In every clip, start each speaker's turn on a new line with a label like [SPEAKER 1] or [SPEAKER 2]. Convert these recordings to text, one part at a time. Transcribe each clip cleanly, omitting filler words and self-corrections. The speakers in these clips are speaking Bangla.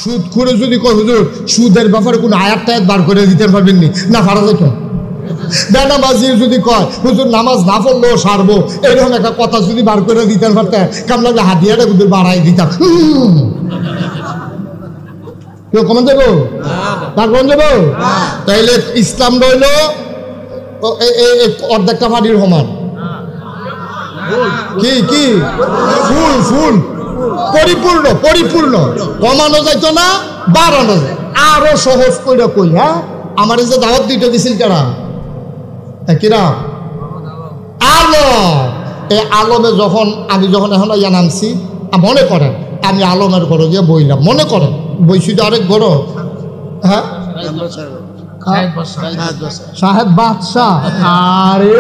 [SPEAKER 1] সুদ করে যদি কয় হুজুর সুদের ব্যাপারে কোনো আয়াত টায়াত বার করে দিতে পারবেন না পারা যেত। বেনামাজি যদি কয় হুজুর নামাজ না পড়লেও সারবো, এরকম একটা কথা যদি বার করে দিতে পারতেন, কেমন লাগলে হাতিয়াটা হুজুর বাড়াই দিতাম। কেউ কমন যাবো তার কমন যাবো। তাইলে ইসলাম রইল অর্ধেকটা পানির সমান। কি কি ফুল ফুল পরিপূর্ণ পরিপূর্ণ, কমানো যাইতো না বাড়ানো যায়। আরো সহজ করে কই, হ্যাঁ আমার যে দাওয়াত দিতে দিছিল কারা কিরা আলম। এই আলমে আমি যখন এখন ইয়া নামছি, মনে করেন আমি আলমের ঘরে গিয়ে বইলাম, মনে করেন বইছি তো আরেক ঘর, হ্যাঁ সাহেব বাদশাহ। আরে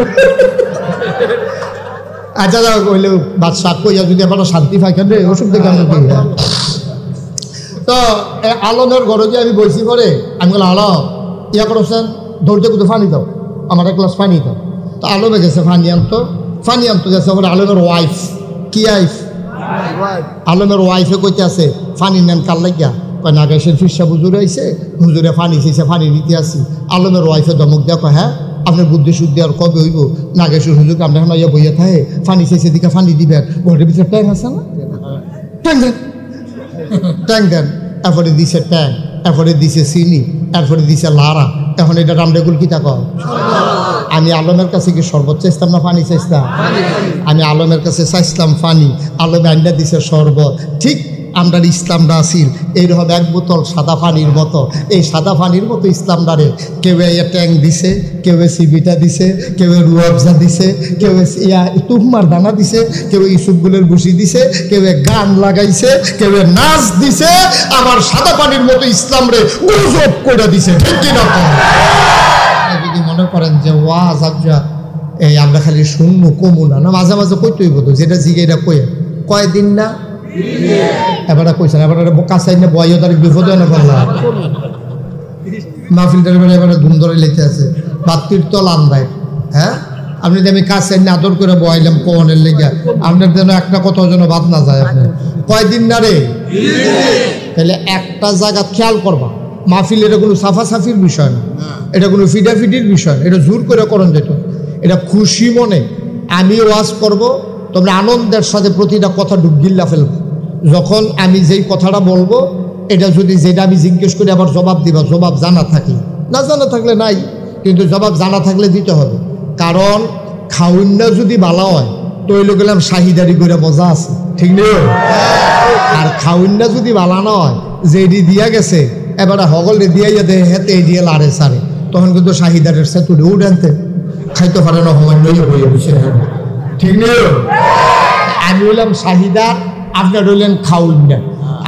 [SPEAKER 1] আচ্ছা যাও কইলে বাদশাহ কইয়া যদি এখন শান্তি পাইছেন রে ওষুধ দেখে আমরা কই। তো আলমের ঘরে গিয়ে আমি বইছি পরে আমি বললাম আলম ইয়া করছেন ধরতে কোথাও পানি দাও, আমার এক গ্লাস পানি দাও। তো আলমে গেছে পানি আনতো গেছে বলে আলমের ওয়াইফ কি আইফ আলমের ওয়াইফে কইতে আছে পানি নেন কাল লাগিয়া কয় নাগেশের ফিরসা হুজুরে আইছে, হুজুরে পানি চাইছে পানি নিতে আসি। আলমের ওয়াইফে ধমক দেওয়া কয় হ্যাঁ আপনার বুদ্ধি শুদ্ধি আর কবে হইব, নাগেশ্বর হুজুরকে আমরা এখন ইয়া বইয়া থাকে পানি চাইছে দিকে পানি দিবেন, ঘরের ভিতরে ট্যাং আছে না, ট্যাং দেন। এরপরে দিছে ট্যাং, এরপরে দিছে চিনি, এরপরে দিছে লারা। এখন এটা রামডেগুল কি থাক। আমি আলমের কাছে কি শরবত চাইতাম না পানি চাইতাম? আমি আলমের কাছে চাইছিলাম পানি, আলমে আন্ডা দিছে শরবত। ঠিক আমরা ইসলামটা আসিল এইরকম এক বোতল সাদা পানির মতো। এই সাদা পানির মতো ইসলামটারে কেউ ট্যাং দিছে, কেউ সিবিটা দিছে, কেউ রুয়াবজা দিছে, কেউ তুহমার দানা দিছে, কেউ ইসুফগুলের বসি দিছে, কেউ গান লাগাইছে, কেউ নাচ দিছে। আমার সাদা পানির মতো ইসলাম রে গজব করে দিছে। ঠিক কিনা? যদি মনে করেন যে ওয়াজ আজ্জা এই আমরা খালি শুনবো কমু না, মাঝে মাঝে কইতেই বলতো যেটা জিগে এটা কয়ে কয়দিন না এবার কইছেন, এবার কাছাই না বয় তার বিপদে না করলাম মাহফিলটার বেলা এবার ধুম ধরে লেখে আছে বাত্তির তল আন্দায়। হ্যাঁ আপনি আমি কাছে না আদর করে বয়াইলাম কনের লেগে, আপনার যেন একটা কথা যেন বাদ না যায়। আপনি কয়দিন না রে, তাহলে একটা জায়গা খেয়াল করবা, মাহফিল এটা কোনো সাফাসাফির বিষয় না, এটা কোনো ফিডাফিডির বিষয় না, এটা জোর করে করণ যেত। এটা খুশি মনে আমি ওয়াজ করব, তোমরা আনন্দের সাথে প্রতিটা কথা ডুবগিল্লা ফেলবো। যখন আমি যেই কথাটা বলবো এটা যদি যেটা আমি জিজ্ঞেস করি আবার জবাব দিবা, জবাব জানা থাকলে, না জানা থাকলে নাই, কিন্তু জবাব জানা থাকলে দিতে হবে। কারণ খাউন্না যদি ভালো হয় তৈল গেলাম শাহিদারি করে মজা আছে, ঠিক নেই? আর খাউন্না যদি ভালো না হয় যেডি দিয়া গেছে এবারে হগলে দিয়া দে হেতে দিয়ে লারে সারে, তখন কিন্তু শাহিদারের সে তুলে উঠানতে খাইতে পারে না, হমান্য হয়ে বসে, ঠিক নেই? আমি হইলাম শাহিদার, আপনার রইলেন খাউন্না।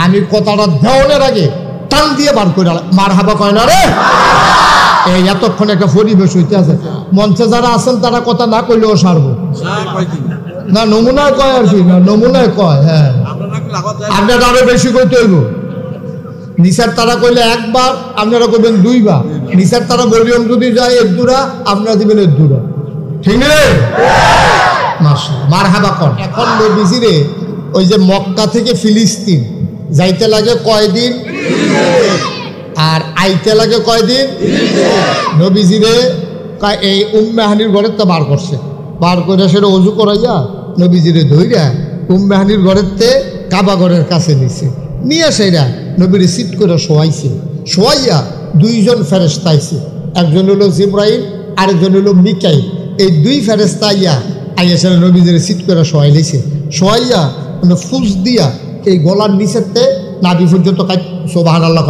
[SPEAKER 1] আমি কথাটা দেওয়ার আগে টান দিয়ে বার করে মার হাবা কয় না রে। এই এতক্ষণ একটা পরিবেশ হইতে আছে, মঞ্চে যারা আছেন তারা কথা না কইলেও সারবো না, নমুনায় কয় আর কি, না নমুনায় কয়। হ্যাঁ আপনার আরো বেশি কইতে হইব। নিচার তারা কইলে একবার, আপনারা কইবেন দুইবার। নিচার তারা বলিয়ম যদি যায় এক দুরা, আপনারা দিবেন এক দুরা, ঠিক নেই? মার হাবা কর। এখন নবীজিরে ওই যে মক্কা থেকে ফিলিস্তিন যাইতে লাগে কয়দিন আর আইতে লাগে কয়দিন? নবীজিরে এই উম্মেহানির ঘরের তো বার করছে, বার করে সেটা অজু করাইয়া নবীজিরে ধইরা উম্মেহানির ঘরের তে কাবা ঘরের কাছে নিছে, নিয়ে সেরা নবীর সিট করে শোয়াইছে। শোয়াইয়া দুইজন ফেরেশতা আইছে, একজন হলো জিব্রাইল আরেকজন হলো মিকাইল। এই দুই ফেরেশতা আইয়া সেরা নবীজিরে সিট করে শোয়াই লাইছে। শোয়াইয়া ফুস দিয়া এই গলার নিচেতে নাভি পর্যন্ত সুবহানাল্লাহ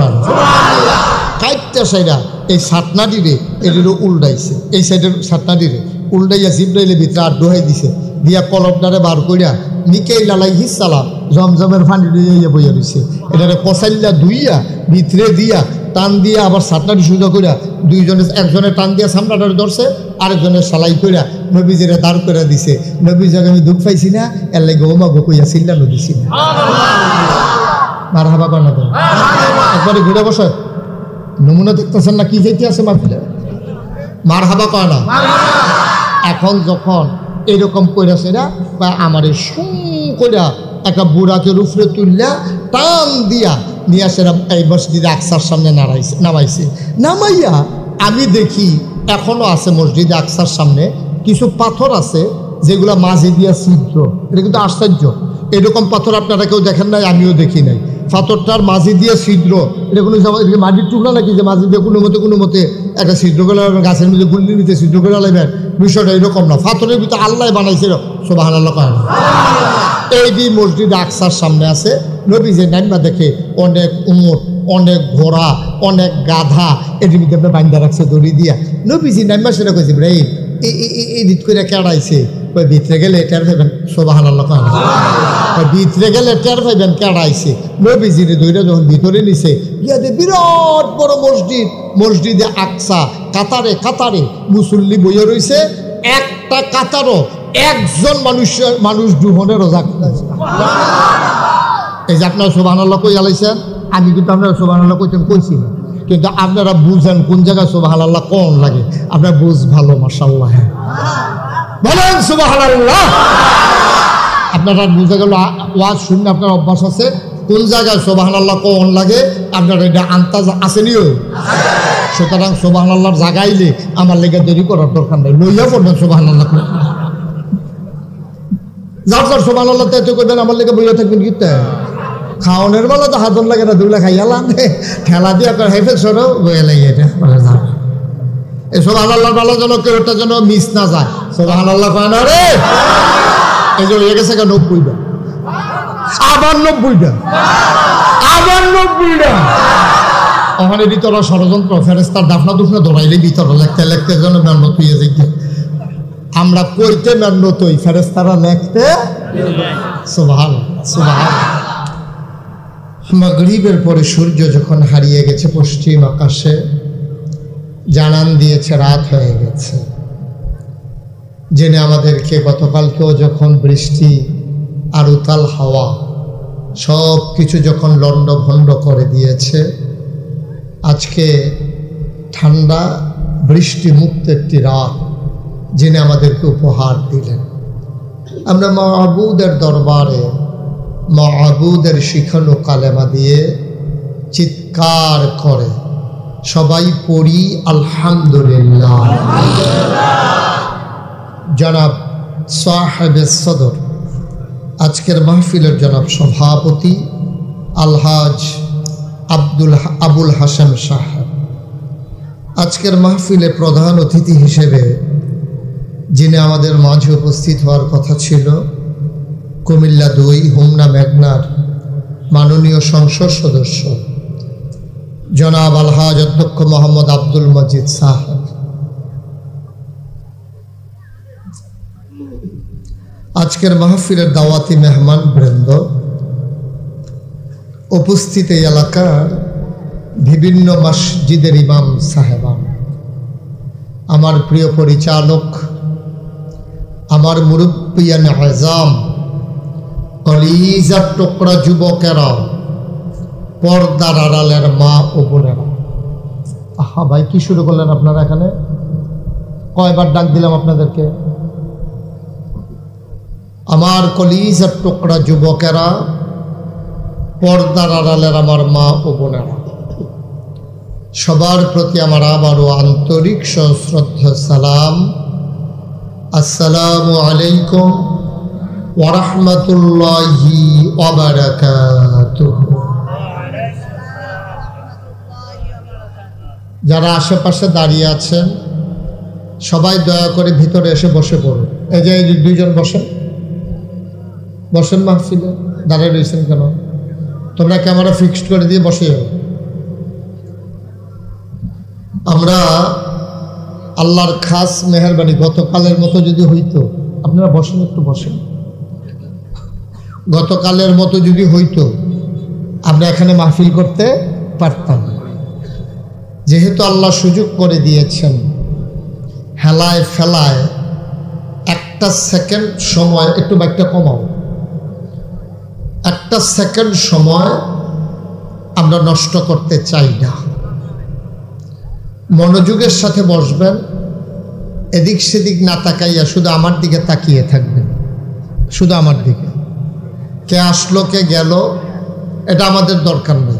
[SPEAKER 1] কাইটটা সাইডা এই সাতনা দিলে এটিরও উল্টাইছে, এই সাইডের সাতনা দিলে উল্টাইয়া জিব্রাইলের ভিতরে আর ডোহাই দিছে, দিয়া কলবটারে বার করিয়া মিকাইল আলাইহিস সালাম জমজমের পানি দিয়ে বইয়া দিছে। এটারে কসাইল্লা ধুইয়া ভিতরে দিয়া টান দিয়া আবার সাতনাটি সোজা করিয়া দুইজনে, একজনে টান দিয়া সামনাটারে ধরছে, আরেকজনের সালাই করিয়া নবীজিরে দাঁড় করে দিছে। নবীজিকে আমি দুঃখ পাইছি না, এর লাগে ওমা গো কইয়া চিল্লানো দিছি না। মার হাবা কর না তো, একবারে ঘুরে বসে নমুনা দেখতেছেন না কি যেতে আছে মাহফিলে, মার হাবা কয় না। এখন যখন এরকম কইরাছে না বা আমারে সুম কইরা একটা বুড়াকে রুফরে তুললা টান দিয়া নিয়ে আসে এই মসজিদে আকসার সামনে নামাইছে। নামাইয়া আমি দেখি এখনো আছে মসজিদে আকসার সামনে কিছু পাথর আছে যেগুলা মাঝে দিয়া ছিদ্র। এটা কিন্তু আশ্চর্য, এরকম পাথর আপনারা কেউ দেখেন নাই, আমিও দেখি নাই। পাথরটার মাঝে দিয়ে ছিদ্র, এটা কোনো মাটির টুকরা নাকি যে মাঝে দিয়ে কোনো মতে একটা ছিদ্র করে গাছের মধ্যে গুল্লির ভিতরে ছিদ্র করে লাইবেন, বিষয়টা এরকম না। পাথরের ভিতরে আল্লাহ বানাইছিল, সুবহানাল্লাহ কয় না। এই যে মসজিদ আকসার সামনে আছে, নবীজি নাইমা দেখে অনেক উট, অনেক ঘোড়া, অনেক গাধা এটির ভিতরে আপনি বান্ধা রাখছে দড়ি দিয়া। নবীজি নাইমা সেটা কইছে এই এডিট করে কেড়াইছে, ওই ভিতরে গেলে টের পাইবেন, সুবহানাল্লাহ কয় না। ভিতরে গেলে টের পাইবেন কেড়াইছে। নবীজির দইটা যখন ভিতরে নিছে ইয়াতে বিরাট বড় মসজিদ, মসজিদে আকসা কাতারে কাতারে মুসল্লি বইয়ে রয়েছে, একটা কাতারও একজন মানুষ দুহনে রোজা করতেছে। এই যে আপনারা সুবহানাল্লাহ কই আলাইছেন, আমি কিন্তু আপনারা সুবহানাল্লাহ কইছি না, কিন্তু আপনারা বুঝেন কোন জায়গায় সুবহানাল্লাহ কোন লাগে, আপনার বুঝ ভালো, মাশাআল্লাহ বলেন সুবহানাল্লাহ। আপনারা বুঝে গেল ওয়াজ শুনে আপনার অভ্যাস আছে, কোন জায়গায় সুবহানাল্লাহ কোন লাগে আপনার এটা আন্তাজ আসেনিও। সুতরাং সুবহানাল্লাহর জাগাইলে আমার লেগে দেরি করার দরকার নেই, লইয়া পড়বেন সুবহানাল্লাহ। যার যার সুবহানাল্লাহ তাই তো করবেন, আমার লেগে বইয়া থাকবেন কিতে খাওয়ানোর বেলা তো হাতন লাগে না, দুলা খাইয়ালাম ঠেলা দিয়ে হেফে সরো বয়ে লাগে। এটা এই সুবহানাল্লাহর বেলা যেন কেউ একটা যেন মিস না যায়, সুবহানাল্লাহ কয় না রে। এই যে হয়ে গেছে 90টা, আবার 90টা, আবার 90টা। ওখানে ভিতরে ষড়যন্ত্র, ফেরেস্তার দাফনা দুফনা ধরাইলে ভিতরে লেখতে লেখতে যেন মেহনত হয়ে যাইতে। আমরা কইতে মেহনত হই, ফেরেস্তারা লেখতে। সুবহানাল্লাহ সুবহানাল্লাহ। মাগরিবের পরে সূর্য যখন হারিয়ে গেছে পশ্চিম আকাশে, জানান দিয়েছে রাত হয়ে গেছে। জেনে আমাদেরকে গতকালকেও যখন বৃষ্টি আর উতাল হাওয়া সব কিছু যখন লণ্ডভণ্ড করে দিয়েছে, আজকে ঠান্ডা বৃষ্টি মুক্ত একটি রাত জেনে আমাদেরকে উপহার দিলেন। আমরা মাবুদের দরবারে মাবুদের শিখানো কালেমা দিয়ে চিৎকার করে সবাই পড়ি আলহামদুলিল্লাহ। জনাব সাহেবে সদর, আজকের মাহফিলের জনাব সভাপতি আলহাজ আবুল হাসান সাহেব, আজকের মাহফিলে প্রধান অতিথি হিসেবে যিনি আমাদের মাঝে উপস্থিত হওয়ার কথা ছিল, কুমিল্লা 2 হোমনা মেঘনার মাননীয় সংসদ সদস্য জনাব আলহাজ অধ্যক্ষ মোহাম্মদ আব্দুল মজিদ সাহেব, আজকের মাহফিলের দাওয়াতি মেহমান বৃন্দ, উপস্থিত এই এলাকার বিভিন্ন মসজিদের ইমাম সাহেবান, আমার প্রিয় পরিচালক, আমার মুরব্বিয়ান আযম, কলিজার টুকরা যুবকেরা, পর্দার আড়ালের মা ও বোনেরা। আহা ভাই, কি শুরু করলেন আপনারা? এখানে কয়বার ডাক দিলাম আপনাদেরকে? আমার কলিজার টুকরা যুবকেরা, পর্দার আড়ালের আমার মা ও বোনেরা, সবার প্রতি আমার আবারও আন্তরিক সশ্রদ্ধা সালাম। আসসালামু আলাইকুম ওয়া রাহমাতুল্লাহি ওয়া বারাকাতুহু। যারা আশেপাশে দাঁড়িয়ে আছেন সবাই দয়া করে ভিতরে এসে বসে পড়ুন। এই যে 2 জন বসেন, বসেন মাহফিলে, দাঁড়িয়ে রয়েছেন কেন? তোমরা ক্যামেরা ফিক্সড করে দিয়ে বসে যাও। আমরা আল্লাহর খাস মেহেরবানি, গতকালের মতো যদি হইতো, আপনারা বসেন, একটু বসেন, গতকালের মতো যদি হইতো আমরা এখানে মাহফিল করতে পারতাম। যেহেতু আল্লাহ সুযোগ করে দিয়েছেন, হেলায় ফেলায় একটা সেকেন্ড সময়, একটু বাইকটা কমাও, একটা সেকেন্ড সময় আমরা নষ্ট করতে চাই না। মনোযোগের সাথে বসবেন, এদিক সেদিক না তাকাইয়া শুধু আমার দিকে তাকিয়ে থাকবেন, শুধু আমার দিকে। কে আসলো কে গেল এটা আমাদের দরকার নেই।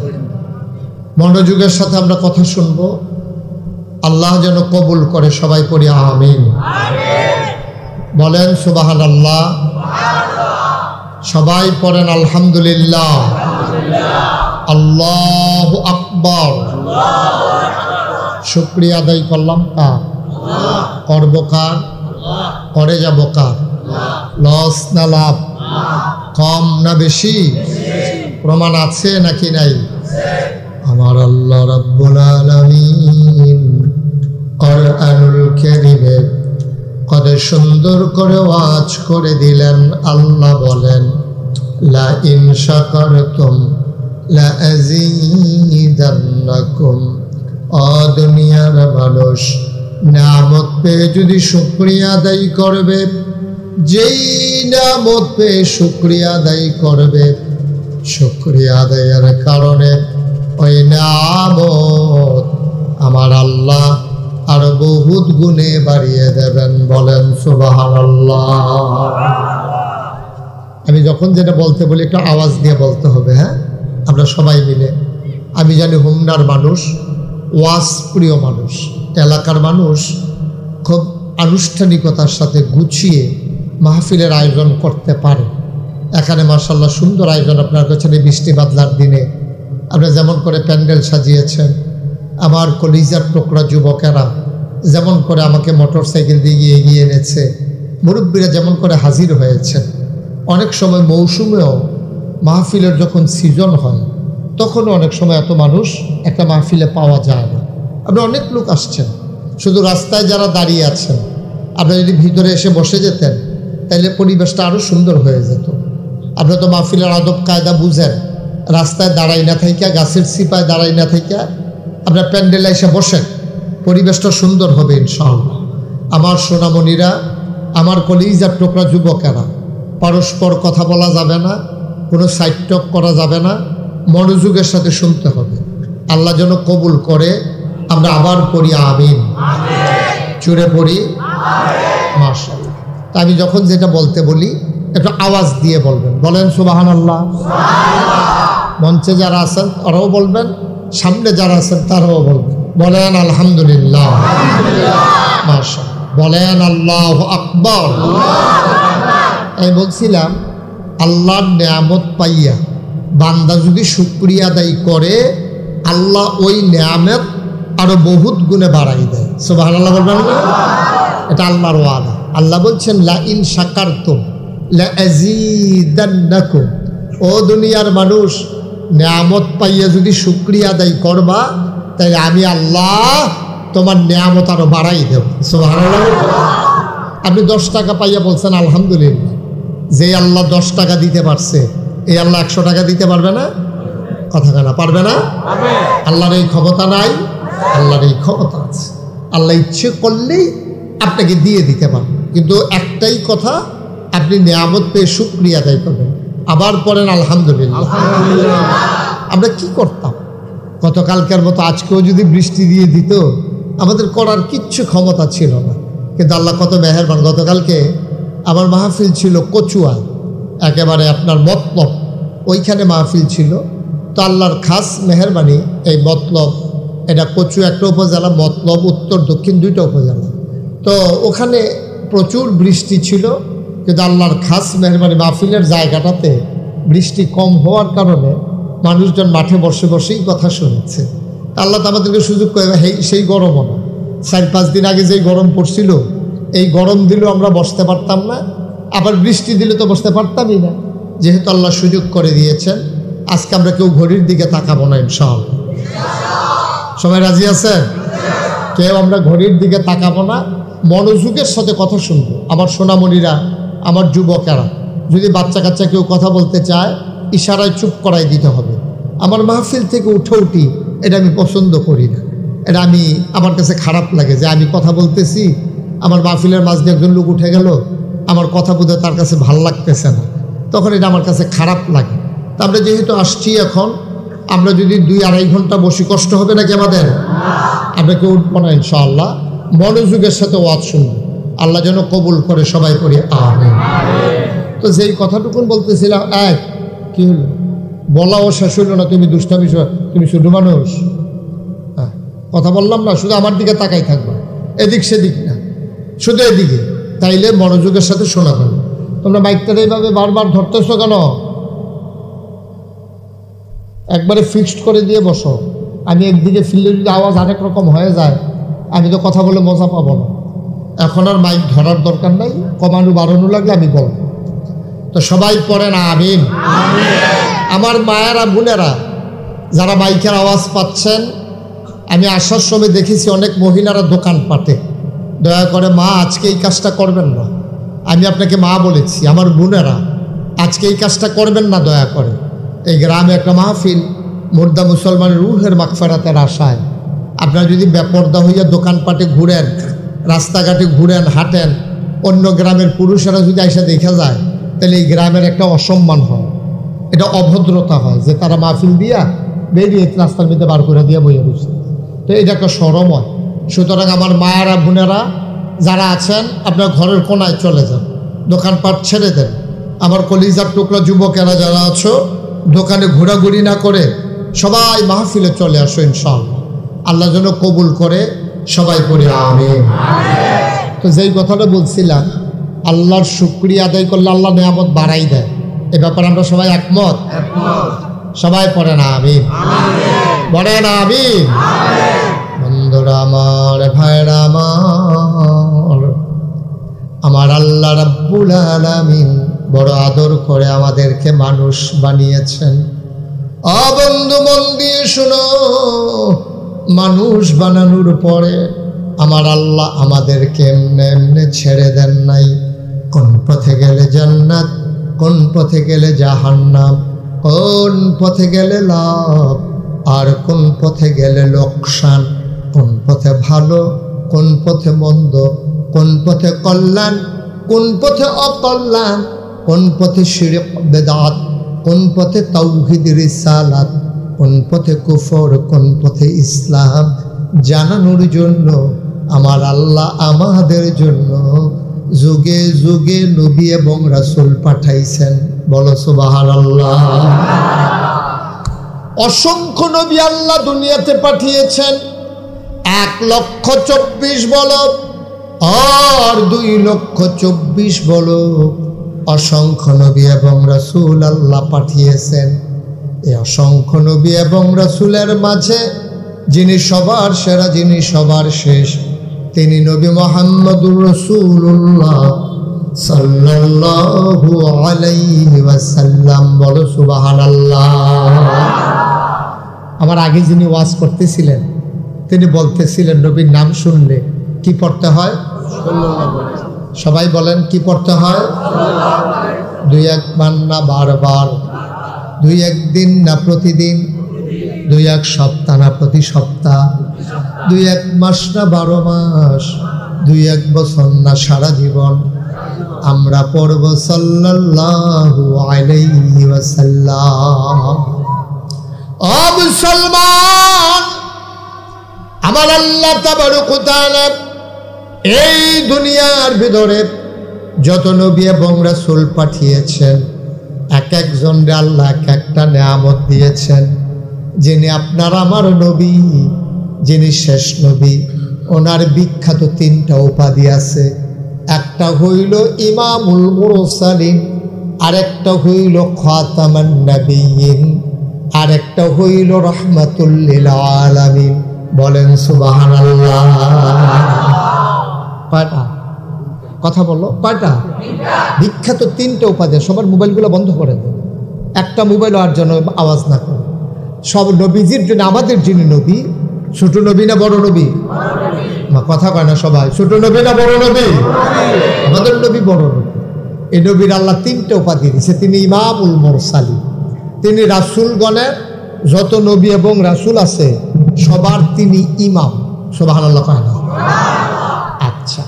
[SPEAKER 1] মনোযোগের সাথে আমরা কথা শুনবো, আল্লাহ যেন কবুল করে। সবাই পড়ি আমিন। বলেন সুবহানাল্লাহ। সবাই পড়েন আলহামদুলিল্লাহ। আল্লাহু আকবার। শুকরিয়া আদায় করলাম কার? করব কার? করে যাব কার? লস না লাভ? কম না বেশি? প্রমাণ আছে নাকি নাই? আমার আল্লাহ রাব্বুল আলামিন কোরআনুল কারীমে কত সুন্দর করে ওয়াজ করে দিলেন। আল্লাহ বলেন, লা ইন শাকারতুম লা আযীদান্নাকুম। ও দুনিয়ার মানুষ, নিয়ামত পেয়ে যদি শুকরিয়া আদায় করবে, যেই নিয়ামত পেয়ে শুকরিয়া আদায় করবে, শুকরিয়া আদায়ের কারণে ওই নিয়ামত আমার আল্লাহ আরো বহুত গুণে বাড়িয়ে দেবেন। বলেন সুবহানাল্লাহ। আমি যখন যেটা বলতে বলি একটু আওয়াজ দিয়ে বলতে হবে, হ্যাঁ? আমরা সবাই মিলে। আমি জানি হোমনার মানুষ ওয়াজ প্রিয় মানুষ, এলাকার মানুষ খুব আনুষ্ঠানিকতার সাথে গুছিয়ে মাহফিলের আয়োজন করতে পারে। এখানে মাশাআল্লাহ সুন্দর আয়োজন আপনার কাছে। বৃষ্টি বাদলার দিনে আপনারা যেমন করে প্যান্ডেল সাজিয়েছেন, আমার কলিজার টুকরা যুবকেরা যেমন করে আমাকে মোটর সাইকেল দিয়ে এগিয়ে এনেছে, মুরব্বীরা যেমন করে হাজির হয়েছেন। অনেক সময় মৌসুমেও মাহফিলের যখন সিজন হয় তখনও অনেক সময় এত মানুষ একটা মাহফিলে পাওয়া যায় না। আপনারা অনেক লোক আসছেন, শুধু রাস্তায় যারা দাঁড়িয়ে আছেন, আপনারা যদি ভিতরে এসে বসে যেতেন তাহলে পরিবেশটা আরও সুন্দর হয়ে যেত। আপনারা তো মাহফিলের আদব কায়দা বুঝেন। রাস্তায় দাঁড়াই না থাইকা, গাছের সিপায় দাঁড়াই না থাইকা আপনার প্যান্ডেলে এসে বসেন, পরিবেশটা সুন্দর হবে ইনশাআল্লাহ। আমার সোনামণিরা, আমার কলিজার টুকরা যুবকেরা, পরস্পর কথা বলা যাবে না, কোনো সাইড টক করা যাবে না, মনোযোগের সাথে শুনতে হবে। আল্লাহ যেন কবুল করে। আমরা আবার পড়ি আমিন। চুরে পড়ি মাশাআল্লাহ। তা আমি যখন যেটা বলতে বলি একটু আওয়াজ দিয়ে বলবেন। বলেন সুবহানাল্লাহ। মঞ্চে যারা আছেন তারাও বলবেন, সামনে যারা আছেন তারাও বলবেন। বলেন আলহামদুলিল্লাহ। মাশাআল্লাহ। বলেন আল্লাহু আকবার। আমি বলছিলাম আল্লাহর নিয়ামত পাইয়া বান্দা যদি শুকরিয়া আদায় করে, আল্লাহ ওই নিয়ামত আরো বহুত গুণে বাড়াই দেয়। সুবহানাল্লাহ বলবেন। এটা আল্লাহর ওয়াদা। আল্লাহ বলছেন, লা ইন শাকারতুম লা আযীদান্নাকুম। ও দুনিয়ার মানুষ, নিয়ামত পাইয়া যদি শুকরিয়া আদায় করবা, তাই আমি আল্লাহ তোমার নিয়ামত আরো বাড়াই দেব। সুবহানাল্লাহ। আপনি 10 টাকা পাইয়া বলছেন আলহামদুলিল্লাহ। যে আল্লাহ 10 টাকা দিতে পারছে, এই আল্লাহ 100 টাকা দিতে পারবে না? কথা কেনা পারবে না? আল্লাহর এই ক্ষমতা নাই? আল্লাহর এই ক্ষমতা আছে। আল্লাহ ইচ্ছে করলেই আপনাকে দিয়ে দিতে পারবে। কিন্তু একটাই কথা, আপনি নিয়ামত পেয়ে শুকরিয়া আদায় করবেন। আবার পড়েন আলহামদুলিল্লাহ। আমরা কি করতাম? গতকালকের মতো আজকেও যদি বৃষ্টি দিয়ে দিত, আমাদের করার কিচ্ছু ক্ষমতা ছিল না। কিন্তু আল্লাহ কত মেহেরবান। গতকালকে আমার মাহফিল ছিল কচুয়ায়, একেবারে আপনার মতলব, ওইখানে মাহফিল ছিল। তো আল্লাহর খাস মেহেরবানি, এই মতলব, এটা কচু একটা উপজেলা, মতলব উত্তর দক্ষিণ 2টা উপজেলা। তো ওখানে প্রচুর বৃষ্টি ছিল, কিন্তু আল্লাহর খাস মেহরবানি মাহফিলের জায়গাটাতে বৃষ্টি কম হওয়ার কারণে মানুষজন মাঠে বসে বসেই কথা শুনেছে। আল্লাহ তো আমাদেরকে সুযোগ করে, সেই গরমও না। 4-5 দিন আগে যেই গরম পড়ছিল, এই গরম দিলেও আমরা বসতে পারতাম না, আবার বৃষ্টি দিলে তো বসতে পারতামই না। যেহেতু আল্লাহ সুযোগ করে দিয়েছেন, আজকে আমরা কেউ ঘড়ির দিকে তাকাবো না ইনশাআল্লাহ। সবাই রাজি আছেন? কেউ আমরা ঘড়ির দিকে তাকাবো না, মনোযোগের সাথে কথা শুনবো। আমার সোনামণিরা, আমার যুবকেরা, যদি বাচ্চা কাচ্চা কেউ কথা বলতে চায়, ইশারায় চুপ করাই দিতে হবে। আমার মাহফিল থেকে উঠি এটা আমি পছন্দ করি না। এটা আমার কাছে খারাপ লাগে যে আমি কথা বলতেছি, আমার মাহফিলের মাঝ দিয়ে একজন লোক উঠে গেল, আমার কথা বোধহয় তার কাছে ভাল লাগতেছে না, তখন এটা আমার কাছে খারাপ লাগে। তা আমরা যেহেতু আসছি এখন, আমরা যদি 2-2.5 ঘন্টা বসি, কষ্ট হবে নাকি আমাদের? আমরা কেউ উঠবো না ইনশাআল্লাহ। মনোযোগের সাথে ওয়াজ শুনবো। আল্লাহ যেন কবুল করে। সবাই করি আমিন। তো যেই কথাটুকুন বলতেছিলাম, কি হলো? বলাও শেষ হইল না, তুমি দুষ্টামি, তুমি শুধু মানুষ। হ্যাঁ, কথা বললাম না, শুধু আমার দিকে তাকাই থাকবে, এদিক সেদিক না, শুধু এদিকে। তাইলে মনোযোগের সাথে শোনা যাবে। তোমরা মাইকটা এইভাবে বারবার ধরতেছো কেন? একবারে ফিক্সড করে দিয়ে বসো। আমি একদিকে ফিরলে যদি আওয়াজ আরেক রকম হয়ে যায়, আমি তো কথা বলে মজা পাবো না। এখন আর মাইক ধরার দরকার নাই, কমানো বাড়ানো লাগলে আমি বলবো। তো সবাই পড়েন আমিন। আমার মায়েরা বোনেরা যারা মাইকের আওয়াজ পাচ্ছেন, আমি আসার সময় দেখেছি অনেক মহিলারা দোকান পাটে। দয়া করে মা আজকে এই কাজটা করবেন না, আমি আপনাকে মা বলেছি। আমার বোনেরা আজকে এই কাজটা করবেন না দয়া করে। এই গ্রামে একটা মাহফিল, মুর্দা মুসলমানের রুহের মাগফিরাতের আশায় আপনারা যদি বেপরদা হইয়া দোকানপাটে ঘুরেন, রাস্তাঘাটে ঘুরেন, হাঁটেন, অন্য গ্রামের পুরুষেরা যদি আইসা দেখা যায়, তাহলে এই গ্রামের একটা অসম্মান হয়, এটা অভদ্রতা হয় যে তারা মাহফিল দিয়া বেরিয়ে রাস্তার মধ্যে বার করে দিয়ে বইয়া বসে। তো এটা একটা শরম হয়। সুতরাং আমার মায়েরা বোনেরা যারা আছেন, আপনার ঘরের কোনায় চলে যান, দোকানপাট ছেড়ে দেন। আমার কলিজার টুকরা যুবকেরা যারা আছো, দোকানে ঘোরাঘুরি না করে সবাই মাহফিলে চলে আসো ইনশাআল্লাহ। আল্লাহ যেন কবুল করে, সবাই পড়ে আমিন। তো যেই কথাটা বলছিলাম, আল্লাহর শুকরিয়া আদায় করলে আল্লাহ নিয়ামত বাড়াই দেয়, এ ব্যাপারে আমরা সবাই একমত। সবাই পড়েন আমিন, পড়েন আমিন। বন্ধুরা আমার, ভাইরা আমার আল্লাহ রাব্বুল আলামিন বড় আদর করে আমাদেরকে মানুষ বানিয়েছেন। বন্ধু মন দিয়ে শোনো, মানুষ বানানোর পরে আমার আল্লাহ আমাদেরকে এমনে এমনে ছেড়ে দেন নাই। কোন পথে গেলে জান্নাত, কোন পথে গেলে জাহান্নাম, কোন পথে গেলে লাভ আর কোন পথে গেলে লোকসান, কোন পথে ভালো, কোন পথে মন্দ, কোন পথে কল্যাণ, কোন পথে অকল্যাণ, কোন পথে শিরক বেদাত, কোন পথে তাওহীদ রিসালাত, কোন পথে কুফর, কোন পথে ইসলাম জানানোর জন্য আমার আল্লাহ আমাদের জন্য যুগে যুগে নবী এবং রাসূল পাঠাইছেন। বলো সুবহানাল্লাহ। অসংখ্য নবী আল্লাহ দুনিয়াতে পাঠিয়েছেন, 1,24,000 বলো আর 2,24,000 বলো, অসংখ্য নবী এবং রাসূল আল্লাহ পাঠিয়েছেন। এই অসংখ্য নবী এবং রাসূলের মাঝে যিনি সবার সেরা, যিনি সবার শেষ, তিনি নবী মুহাম্মদুর রাসূলুল্লাহ সাল্লাল্লাহু আলাইহি ওয়াসাল্লাম। বলো সুবহানাল্লাহ। আমার আগে যিনি ওয়াজ করতেছিলেন তিনি বলতেছিলেন নবীর নাম শুনলে কি পড়তে হয়? সবাই বলেন কি পড়তে হয়? 2-1 বার না বারবার, 2-1 দিন না প্রতিদিন, 2-1 সপ্তাহ না প্রতি সপ্তাহ, 2-1 মাস না 12 মাস, 2-1 বছর না সারা জীবন আমরা পড়ব সাল্লাল্লাহু আলাইহি ওয়াসাল্লাম। ও মুসলমান, আমার আল্লাহ তাবারক ওয়া তাআলা এই দুনিয়ার ভিতরে যত নবী এবং রাসূল পাঠিয়েছেন, এক একজনকে আল্লাহ এক একটা নিয়ামত দিয়েছেন। যিনি আপনার আমার নবী, যিনি শেষ নবী, ওনার বিখ্যাত 3টা উপাধি আছে। একটা হইল ইমামুল মুরসালিন, আরেকটা হইল খাতামান নবিয়্যিন, আরেকটা হইল রাহমাতুল লিল আলামিন। বলেন সুবহানাল্লাহ। কয়টা? কথা বলো, কয়টা? বিখ্যাত 3টা উপাধি। সবার মোবাইলগুলো বন্ধ করে দেন, একটা মোবাইল আর যেন আওয়াজ না করে। সব নবীজির জন্য, আমাদের যিনি নবী, ছোট নবী না বড় নবী? কথা কয় না সবাই, ছোট নবী না বড় নবী? আমাদের নবী বড় নবী। এই নবীর আল্লাহ 3টা উপাধি দিয়েছে। তিনি ইমামুল মুরসালিন, তিনি রাসূলগণের যত নবী এবং রাসূল আছে সবার তিনি ইমাম। সুবহানাল্লাহ কয় না? আচ্ছা,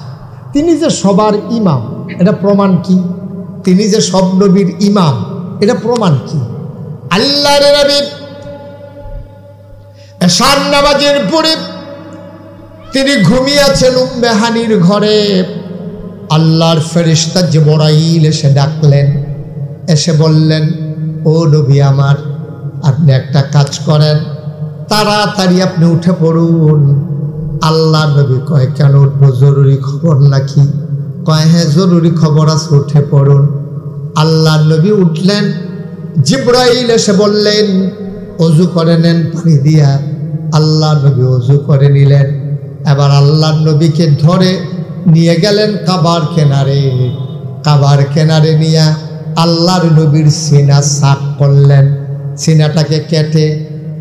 [SPEAKER 1] তিনি যে সবার ইমাম এটা প্রমাণ কি? তিনি যে সব নবীর ইমাম এটা প্রমাণ কি? আল্লাহর নবী এশার নামাজের পরে তিনি ঘুমিয়ে আছেন উম্মে হানির ঘরে। আল্লাহর ফেরেশতা জিবরাইল এসে ডাকলেন, এসে বললেন, ও নবী আমার, আপনি একটা কাজ করেন, তাড়াতাড়ি আপনি উঠে পড়ুন। আল্লাহ নবী কয় কেন উঠবো, জরুরি খবর নাকি? কয় হ্যাঁ জরুরি খবর আছে, উঠে পড়ুন। আল্লাহ নবী উঠলেন, জিবরাইল এসে বললেন অজু করে নেন পানি দিয়া। আল্লাহ নবী অজু করে নিলেন। এবার আল্লাহ নবীকে ধরে নিয়ে গেলেন কাবার কিনারে। কাবার কিনারে নিয়ে আল্লাহর নবীর সিনা সাফ করলেন। সিনাটাকে কেটে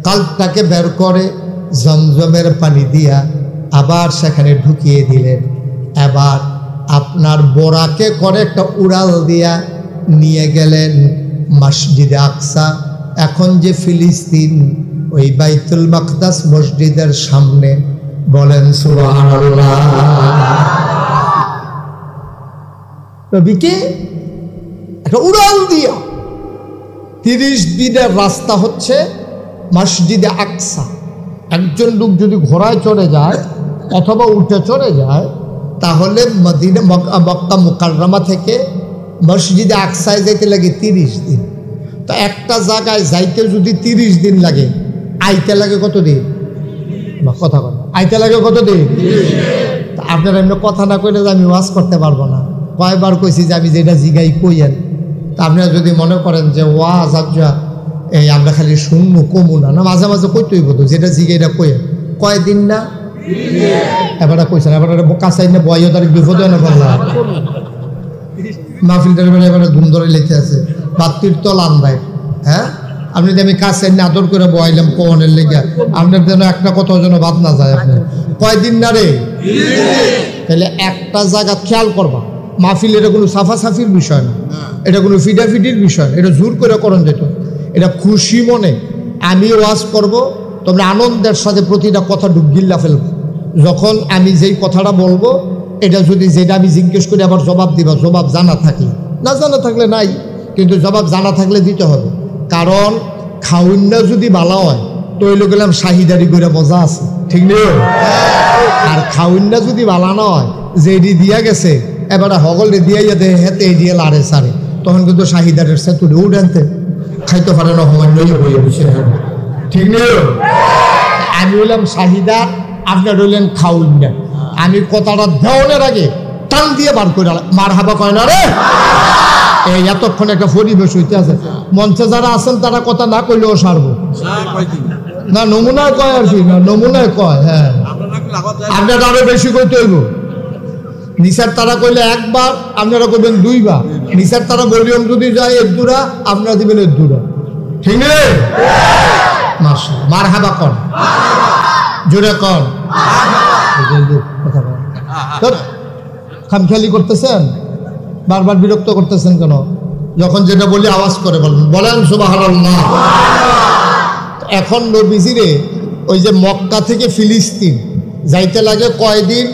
[SPEAKER 1] কালটাকে বের করে জমজমের পানি দিয়া আবার সেখানে ঢুকিয়ে দিলেন। এবার আপনার বোরাকে করে একটা উড়াল দিয়া নিয়ে গেলেন মসজিদে আকসা। এখন যে ফিলিস্তিন, ওই বাইতুল মাকদাস মসজিদের সামনে। বলেন সুবহানাল্লাহ। নবীকে একটা উড়াল দিয়া 30 দিনের রাস্তা হচ্ছে মসজিদে আকসা। একজন লোক যদি ঘোড়ায় চড়ে যায় অথবা উঠে চড়ে যায়, তাহলে মদিনা মক্কা মুকাররমা থেকে মসজিদে আকসায় যাইতে লাগে 30 দিন। তো একটা জায়গায় যাইতে যদি 30 দিন লাগে, আইতে লাগে কত দিন? কথা বল, আইতে লাগে কত দিন? আপনারা এমনি কথা না কইলে আমি ওয়াজ করতে পারবো না। কয়বার কইছি যে আমি যেটা জিগাই কইয়েন। তা আপনারা যদি মনে করেন যে ওয়াজ আজ্জা এই আমরা খালি শুনবো কমু না, না মাঝে মাঝে কইতেই বলতো যেটা জিগাইটা কইয়েন। কয়দিন না এবার কইছেন, এবার কাছাই না বয় তার বিপদ না বললাম। মাহফিলটার বেলা এবার ধুম ধরে লেখে আছে বাত্তির তল আন্দায়। হ্যাঁ, আপনি আমি কাছে আদর করে বয়াইলাম কনের লেগে, আপনার যেন একটা কথা যেন বাদ না যায়। আপনি কয়দিন না রে? তাহলে একটা জায়গা খেয়াল করবা, মাহফিল এটা কোনো সাফাসাফির বিষয় না, এটা কোনো ফিডাফিডির বিষয় না, এটা জোর করে করণ যেত। এটা খুশি মনে আমি ওয়াজ করব, তোমরা আনন্দের সাথে প্রতিটা কথা ডুবগিল্লা ফেলবো। যখন আমি যেই কথাটা বলবো, এটা যদি যেটা আমি জিজ্ঞেস করি আবার জবাব দিবা, জবাব জানা থাকলে, না জানা থাকলে নাই, কিন্তু জবাব জানা থাকলে দিতে হবে। কারণ খাউন্না যদি ভালো হয় তৈল গেলাম শাহিদারি করে মজা আছে, ঠিক নেই? আর খাউন্না যদি ভালো না হয়, যেটি দিয়া গেছে এবারে হগলে দিয়া দে হেতে দিয়ে লাড়ে সারে, তখন কিন্তু শাহিদারের সে তুলে উঠানতে খাইতে পারে না, হমান হয়ে বসে, ঠিক নেই? আমি হইলাম শাহিদার, আপনার হইলেন খাউন্না। আমি কথাটা দেওয়ার আগে টান দিয়ে বার করে মার হাবা কয় না রে। এই এতক্ষণ একটা পরিবেশ হইতে আছে, মঞ্চে যারা আছেন তারা কথা না কইলেও সারবো না, নমুনায় কয় আর কি, না নমুনায় কয়। হ্যাঁ, আপনার আরো বেশি কইতে হইব। নিসার তারা কইলে একবার, আপনারা কইবেন 2 বার। নিসার তারা বলিয়ম যদি যায় 1 দুরা, আপনারা দিবেন 1 দুরা, ঠিক নেই? মাশাআল্লাহ, মার হাবা কন, জোরে কন। খামখেয়ালি করতেছেন, বারবার বিরক্ত করতেছেন কেন? যখন যেটা বলি আওয়াজ করে বলবেন, বলেন সুবহানাল্লাহ। এখন নবীজিরে ওই যে মক্কা থেকে ফিলিস্তিন যাইতে লাগে কয়দিন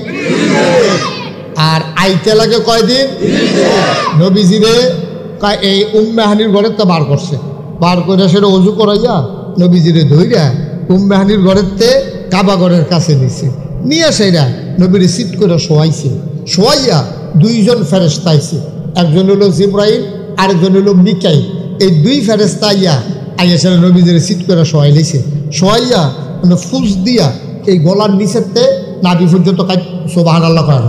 [SPEAKER 1] আর আইতে লাগে কয়দিন? নবীজিরে এই উম্মেহানির ঘরের তো বার করছে, বার করে সেটা অজু করাইয়া নবীজিরে ধইরা উম্মেহানির ঘরের তে কাবা ঘরের কাছে নিছে, নিয়ে সেরা নবীর সিট করে শোয়াইছে। শোয়াইয়া 2 জন ফেরেশতা আইছে, একজন হলো জিবরাইল, আরেকজন হলো মিকাইল। এই 2 ফেরেশতা আইয়া সেরা নবীজির সিট করে শোয়াই লইছে। শোয়াইয়া মানে ফুস দিয়া এই গলার নিচেতে নাভি পর্যন্ত সুবহানাল্লাহ করা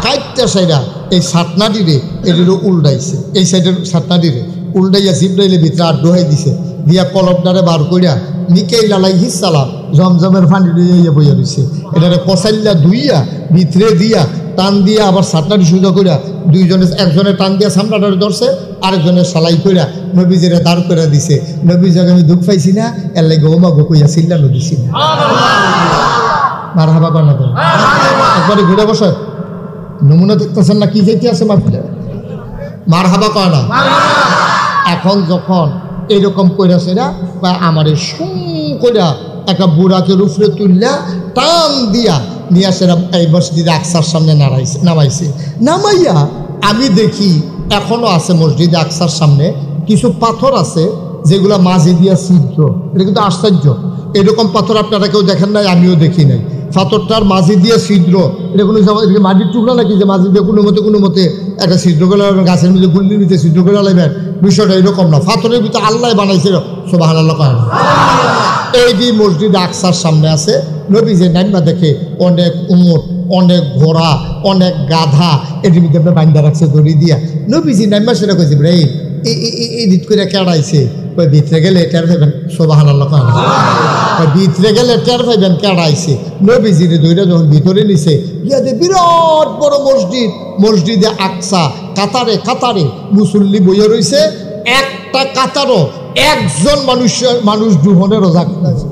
[SPEAKER 1] কাইটটা সেরা এই সাতনাটিরে এটিরও উল্টাইছে, এই সাইডের সাতনাটিরে উল্টাইয়া জিবরাইলের ভিতরে আর দোহাই দিছে, দিয়া কলবটারে বার করিয়া মিকাইল আলাইহিস সালাম জমজমের পানি দিয়ে বইয়া দিছে। এটারে কসাইল্লা ধুইয়া ভিতরে দিয়া টান দিয়া আবার সাতনাটি সোজা করিয়া 2 জনে, একজনে টান দিয়া সামনাটারে ধরছে, আরেকজনের সালাই করিয়া নবীজিরে দাঁড় করে দিছে। নবীজিকে আমি দুঃখ পাইছি না, এর লাগে ওমা গো কইয়া চিল্লানো দিছি না। মারহাবা কর না তো, একবারে ঘুরে বসে নমুনা দেখতেছেন না কি যেতে আছে মাহফিলে, মারহাবা কর না। এখন যখন এইরকম কইরা সেরা বা আমারে সুম কইরা একটা বুড়াকে উপরে তুললা টান দিয়া নিয়ে সেরা এই মসজিদে আকসার সামনে নামাইছে। নামাইয়া আমি দেখি এখনো আছে মসজিদে আকসার সামনে কিছু পাথর আছে যেগুলা মাঝে দিয়া ছিদ্র। এটা কিন্তু আশ্চর্য, এরকম পাথর আপনারা কেউ দেখেন নাই, আমিও দেখি নাই। পাথরটার মাঝি দিয়ে ছিদ্র, এটা কোনো মাটির টুকরা নাকি যে মাঝি দিয়ে কোনো মতে একটা ছিদ্র করে লাগবেন, গাছের মধ্যে গুল্লির ভিতরে ছিদ্র করে লাগবেন, বিষয়টা এরকম না। পাথরের ভিতরে আল্লাহ বানাইছিল, সুবহানাল্লাহ কয় না। এই যে মসজিদ আকসার সামনে আছে, নবীজি নাইমা দেখে অনেক উট, অনেক ঘোড়া, অনেক গাধা এটির ভিতরে আপনার বান্ধা রাখছে দড়ি দিয়া। নবীজি নাইমা সেটা কইছে ভাই এই দিত করে কেড়াইছে, ওই ভিতরে গেলে টের পাইবেন, সুবহানাল্লাহ কয় না। ভিতরে গেলে টের পাইবেন কেড়াইছে। নবীজির দইটা যখন ভিতরে নিছে, ইয়াতে বিরাট বড় মসজিদ, মসজিদে আকসা, কাতারে কাতারে মুসল্লি বইয়ে রয়েছে, একটা কাতারও একজন মানুষ দুহনের রোজা করেছে।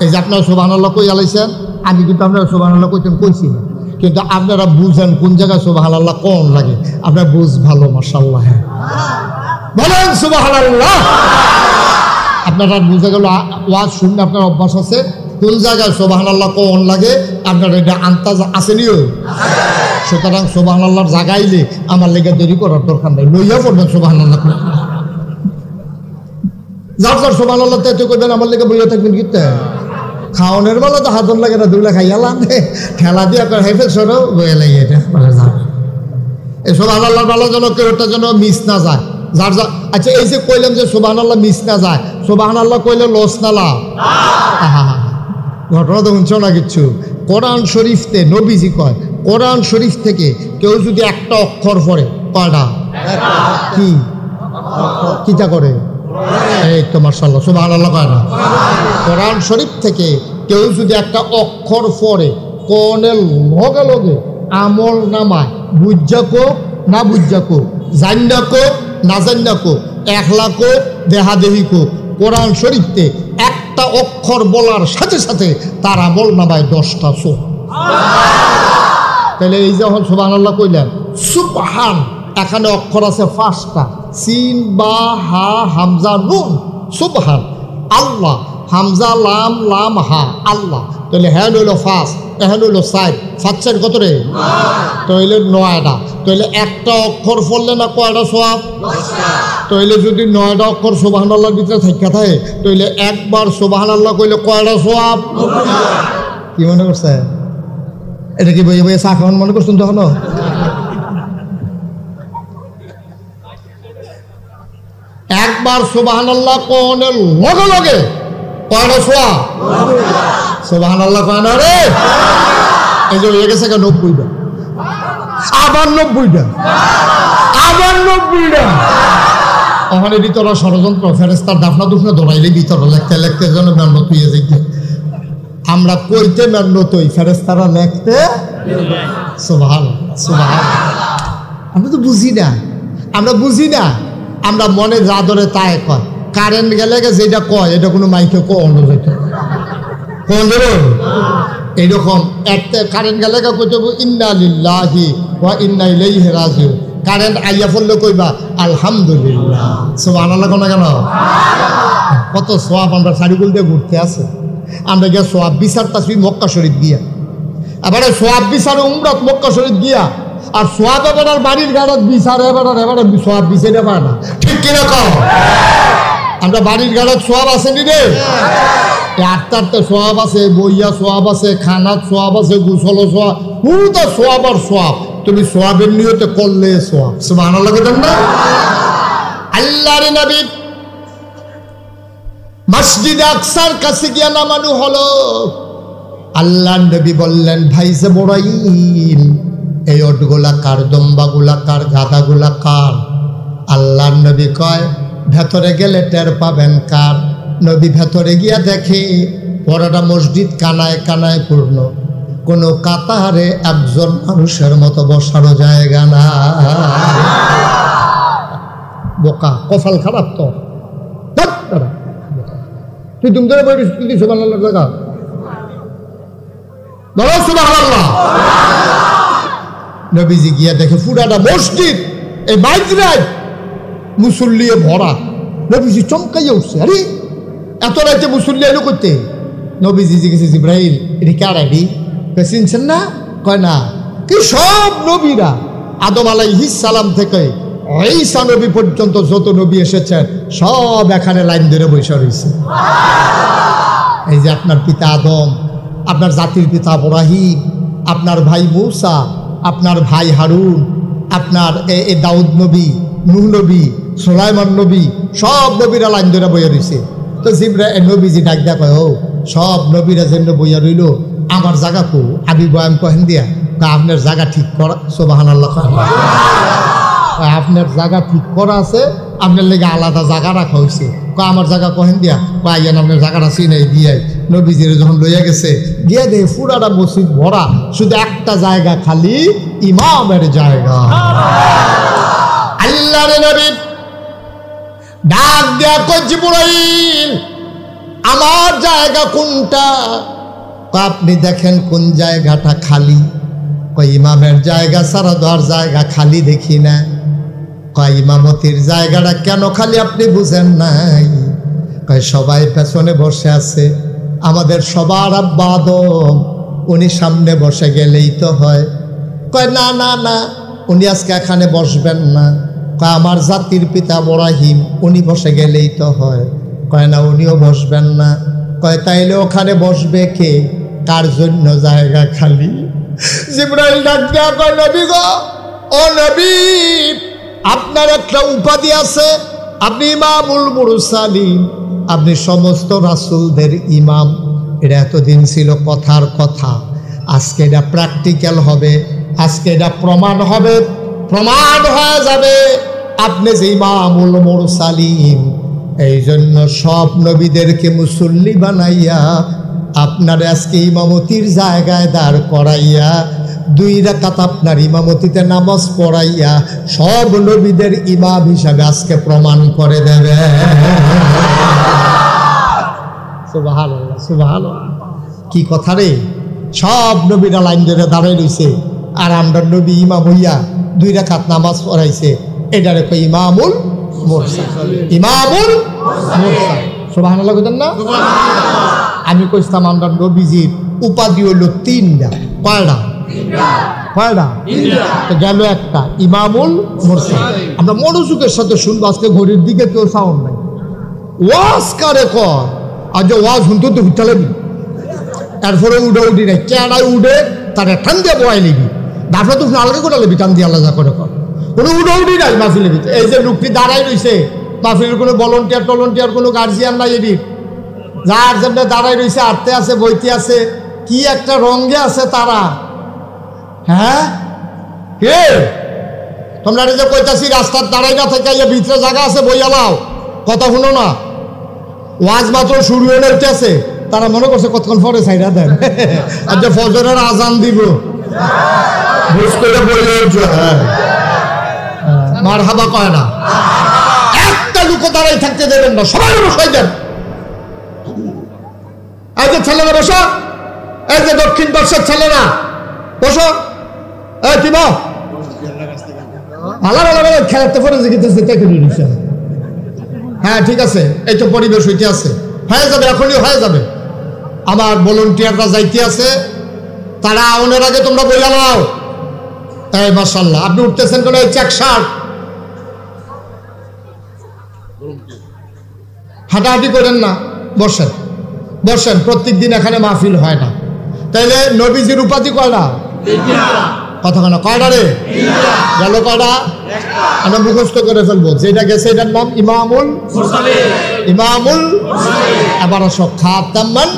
[SPEAKER 1] এই যে আপনারা সুবহানাল্লাহ কই আলাইছেন, আমি কিন্তু আপনারা সুবহানাল্লাহ কইছি না, কিন্তু আপনারা বুঝেন কোন জায়গায় সুবহানাল্লাহ কোন লাগে, আপনার বুঝ ভালো, মাশাআল্লাহ। হ্যাঁ বলেন সুবহানাল্লাহ। আপনারা বুঝে গেল, ওয়াজ শুনলে আপনার অভ্যাস আছে, কোন জায়গায় সুবহানাল্লাহ কোন লাগে আপনার এটা আন্তাজ আসেনিও। সুতরাং সুবহানাল্লাহর জাগাইলে আমার লেগে দেরি করার দরকার নেই, লইয়া পড়বেন সুবহানাল্লাহ। যার যার সুবহানাল্লাহ তাই করবেন, আমার লেগে বইয়া থাকবেন। কিন্তু খাওয়ানোর বেলা তো হাতন লাগে না, দুগুলা খাইয়ালাম ঠেলা দিয়া করে হেফে সরো বইয়া লাগে, এটা বলে যাবে। এই সুবহানাল্লাহর বেলা যেন কেউ একটা যেন মিস না যায়। যার যা আচ্ছা, এই যে কইলাম যে সুবহানাল্লাহ মিস না যায়, সুবহানাল্লাহ কইলে লস না লাভ। ঘটনা তো শুনছো না কিচ্ছু। কোরআন শরীফতে নবীজি কয়, কোরআন শরীফ থেকে কেউ যদি একটা অক্ষর পড়ে, কয়টা কি কিটা করে? এই তো মাশাআল্লাহ, সুবহানাল্লাহ কয় না। কোরআন শরীফ থেকে কেউ যদি একটা অক্ষর পড়ে, কোনের লগে লগে আমল নামায়, বুঝাকো না বুঝাকো, জান্নাকো না জান্নাকো, 1 লাখ দেহাদেহি কো, কোরআন শরীফতে একটা অক্ষর বলার সাথে সাথে তার আমল নামায় 10টা সব। তাহলে এই যখন সুবহানাল্লাহ কইলেন, সুবহান এখানে অক্ষর আছে 5টা, সিন বা হা হামজা নুন, সুবহান আল্লাহ, হামজা লাম লাম হা আল্লাহ। তাহলে হ্যাঁ হইল 5, এখন হইল 4, 5 কত রে? তাহলে 9টা। তাহলে একটা অক্ষর পড়লে না কয়টা সওয়াব? 10টা। তাহলে যদি 9টা অক্ষর সুবহানাল্লাহর ভিতরে থাকা থাকে, তাহলে একবার সুবহানাল্লাহ কইলে কয়টা সওয়াব? 90টা। কি মনে করছে? এটা কি বইয়ে বইয়ে চা খাওয়ান মনে করছেন তখন? একবার সুবহানাল্লাহ কোনের লগে লগে কয়টা সওয়াব? সুবহানাল্লাহ কয় না রে? এই যে হয়ে গেছে 90টা, আবার 90টা, আবার 90টা। ওখানে ভিতরে ষড়যন্ত্র, ফেরেস্তার দাফনা দুফনা দৌড়াইলে ভিতরে লেখতে লেখতে যেন মেহনত হয়ে যায়। আমরা কইতে মেহনত হই, ফেরেস্তারা লেখতে। সুবহানাল্লাহ সুবহানাল্লাহ। আমরা তো বুঝি না, আমরা বুঝি না, আমরা মনে যা ধরে তাই কয়। কারেন্ট গেলে যেটা কয় এটা কোনো মাইকে কোন এইরকম একটা কারেন্ট গেলে কইতে ইন্না লিল্লাহি ওয়া ইন্না ইলাইহি রাজিউন। কারেন্ট আইয়া পড়লে কইবা আলহামদুলিল্লাহ। সুবহানাল্লাহ কোন কেন? কত সওয়াব আমরা সারিগুল দিয়ে ঘুরতে আছে। আমরা গিয়া সওয়াব বিচার তাসি মক্কা শরীফ গিয়া, এবারে সওয়াব বিচার উমরাত মক্কা শরীফ গিয়া, আর সওয়াব এবার বাড়ির গাড়ত বিচার এবার সওয়াব বিচারে পারে না। ঠিক কিনা কও? আমরা বাড়ির গাড়ত সওয়াব আছে নি রে? আটটাতে সওয়াব আছে, বইয়া সওয়াব আছে, খানাত সওয়াব আছে, গোসল সওয়াব, পুরোটা সওয়াব আর সওয়াব। তুমি সওয়াবের নিয়তে করলে সওয়াব। সুবহানাল্লাহ কইতেন না? আল্লাহর নবী মসজিদ আকসার কাছে গিয়া নামানো হলো। আল্লাহর নবী বললেন, ভাই জিবরাইল, এই ওটগুলা কার, দম্বাগুলা কার, গাধাগুলা কার? আল্লাহর নবী কয়, ভেতরে গেলে টের পাবেন কার। নবী ভেতরে গিয়া দেখে পুরোটা মসজিদ কানায় কানায় পূর্ণ, কোনো কাতারে একজন মানুষের মতো বসারও জায়গা না। বোকা, কপাল খারাপ তো। তুই তুমি ধরে বই তুই সুবহানাল্লাহ জায়গা বলো সুবহানাল্লাহ। নবীজি গিয়া দেখে পুরাটা মসজিদ এই মাইজরায় মুসল্লি ভরা। নবীজি চমকাইয়া উঠছে, আরে এত রাইতে মুসল্লি এলো করতে? নবীজি জিজ্ঞেস, জিবরাইল এটা কার আইডি? চিনছেন না? কয় না। কি সব নবীরা আদম আলাইহিস সালাম থেকে ঈসা নবী পর্যন্ত যত নবী এসেছেন সব এখানে লাইন ধরে বসে রয়েছে। এই যে আপনার পিতা আদম, আপনার জাতির পিতা ইব্রাহিম, আপনার ভাই মূসা, আপনার ভাই হারুন, আপনার দাউদ নবী, নূহ নবী, সুলাইমান নবী, সব নবীরা লাইন ধরে বইয়া রয়েছে। তো নবীজি ডাক দেয়া কয়, ও সব নবীরা যেন বইয়া রইল, আমার জায়গা কো? আমি বয়াম কহেন দিয়া আপনার জায়গা ঠিক করা। সুবহানাল্লাহ। আপনার জায়গা ঠিক করা আছে, আপনার লেগে আলাদা জায়গা রাখা হয়েছে। আমার জায়গা কহেন দিয়া আইয়ান আপনার জায়গাটা চিনাই দিয়ে নবীজির যখন লইয়া গেছে গিয়ে দেয় পুরাটা মসজিদ ভরা, শুধু একটা জায়গা খালি, ইমামের জায়গা। আল্লাহর নবী ডাক দেয়া কই, জিবরাইল আমার জায়গা কোনটা? আপনি দেখেন কোন জায়গাটা খালি। কই ইমামের জায়গা ছাড়া ধর জায়গা খালি দেখি না। কয় ইমামতির জায়গাটা কেন খালি আপনি বুঝেন নাই? কয় সবাই পেছনে বসে আছে, আমাদের সবার আব্বা আদম, উনি সামনে বসে গেলেই তো হয়। কয় না না না, উনি আজকে এখানে বসবেন না। কয় আমার জাতির পিতা ইব্রাহিম, উনি বসে গেলেই তো হয়। কয় না, উনিও বসবেন না। কয় তাইলে ওখানে বসবে কে? কার জন্য জায়গা খালি? জিবরাইল ডাক দেয়া কয়, নবী গো, ও নবী, আপনার একটা উপাধি আছে, আপনি ইমামুল মুরসালিন, আপনি সমস্ত রাসূলদের ইমাম। এটা এতদিন ছিল কথার কথা, আজকে এটা প্র্যাকটিক্যাল হবে, আজকে এটা প্রমাণ হবে, প্রমাণ হয়ে যাবে আপনি যে ইমামুল মুরসালিন। এই জন্য সব নবীদেরকে মুসল্লি বানাইয়া আপনার আজকে ইমামতির জায়গায় দাঁড় করাইয়া 2 রাকাত আপনার ইমামতিতে নামাজ পড়াইয়া সব নবীদের ইমাম হিসাবে আজকে প্রমাণ করে দেবে। সুবহানাল্লাহ, সুবহানাল্লাহ। কি কথা রে! সব নবীরা লাইন ধরে দাঁড়াই রইছে, আর আমরা নবী ইমাম হইয়া 2 রাকাত নামাজ পড়াইছে। এটারে কই ইমামুল মুরসালিন, ইমামুল মুরসালিন। সুবহানাল্লাহ কইতেন না? আমি কইতাম আমরা নবীজির উপাধি হইল 3টা। কয়টা? কয়টা? গেল একটা, ইমামুল মুরসালিন। আমরা মনোযোগের সাথে শুনবো, আজকে ঘড়ির দিকে কেউ সাউন্ড নাই। ওয়াজ কারে কয়? আজ ওয়াজ শুনতে তো হুটালেবি, এরপরে উডি নাই, কেডায় উডে তার ঠান দিয়ে বয়াই নিবি, তারপরে তুই আলাদা করে নেবি, টান দিয়ে আলাদা করে কর, কোনো উডি নাই মাহফিলের ভিতরে। এই যে লোকটি দাঁড়াই রয়েছে, মাহফিলের কোনো ভলেন্টিয়ার কোনো গার্জিয়ান নাই, এদিক যার জন্য দাঁড়াই রয়েছে, আটতে আছে, বইতে আছে, কি একটা রঙে আছে তারা। হ্যাঁ, কে তোমরা যে কইতাছি রাস্তার দাঁড়াই না থেকে ভিতরে জায়গা আছে, বইয়া লাও, কথা শুনো না। ওয়াজ মাত্র শুরু হয়ে উঠেছে, তারা মনে করছে কতক্ষণ পরে সাইডা দেন, আর যে ফজরের আজান দিব মারহাবা কয় না, একটা লোক দাঁড়াই থাকতে দেবেন না, সবাই বসাই দেন। এই যে ছেলেরা বসো, এই যে দক্ষিণ পাশের ছেলেরা বসো, এই কি বল আলাদা আলাদা খেলাতে পরে জিজ্ঞেস। হ্যাঁ ঠিক আছে, এই তো পরিবেশ হইতে আছে, হয়ে যাবে, এখনই হয়ে যাবে। আমার ভলেন্টিয়াররা যাইতে আছে, তারা আউনের আগে তোমরা বইলা নাও। এই মাশাআল্লাহ, আপনি উঠতেছেন কোন চেক শার্ট, হাঁটাহাঁটি করেন না, বসেন বসেন। প্রত্যেক দিন এখানে মাহফিল হয় না, তাইলে নবীজির উপাধি কয়টা? কথা কেন কয়টা রে? গেল কয়টা? আমরা মুখস্থ করে ফেলবো, যেটা গেছে এটার নাম ইমামুল ইমামুল। এবার আসো খাতামান।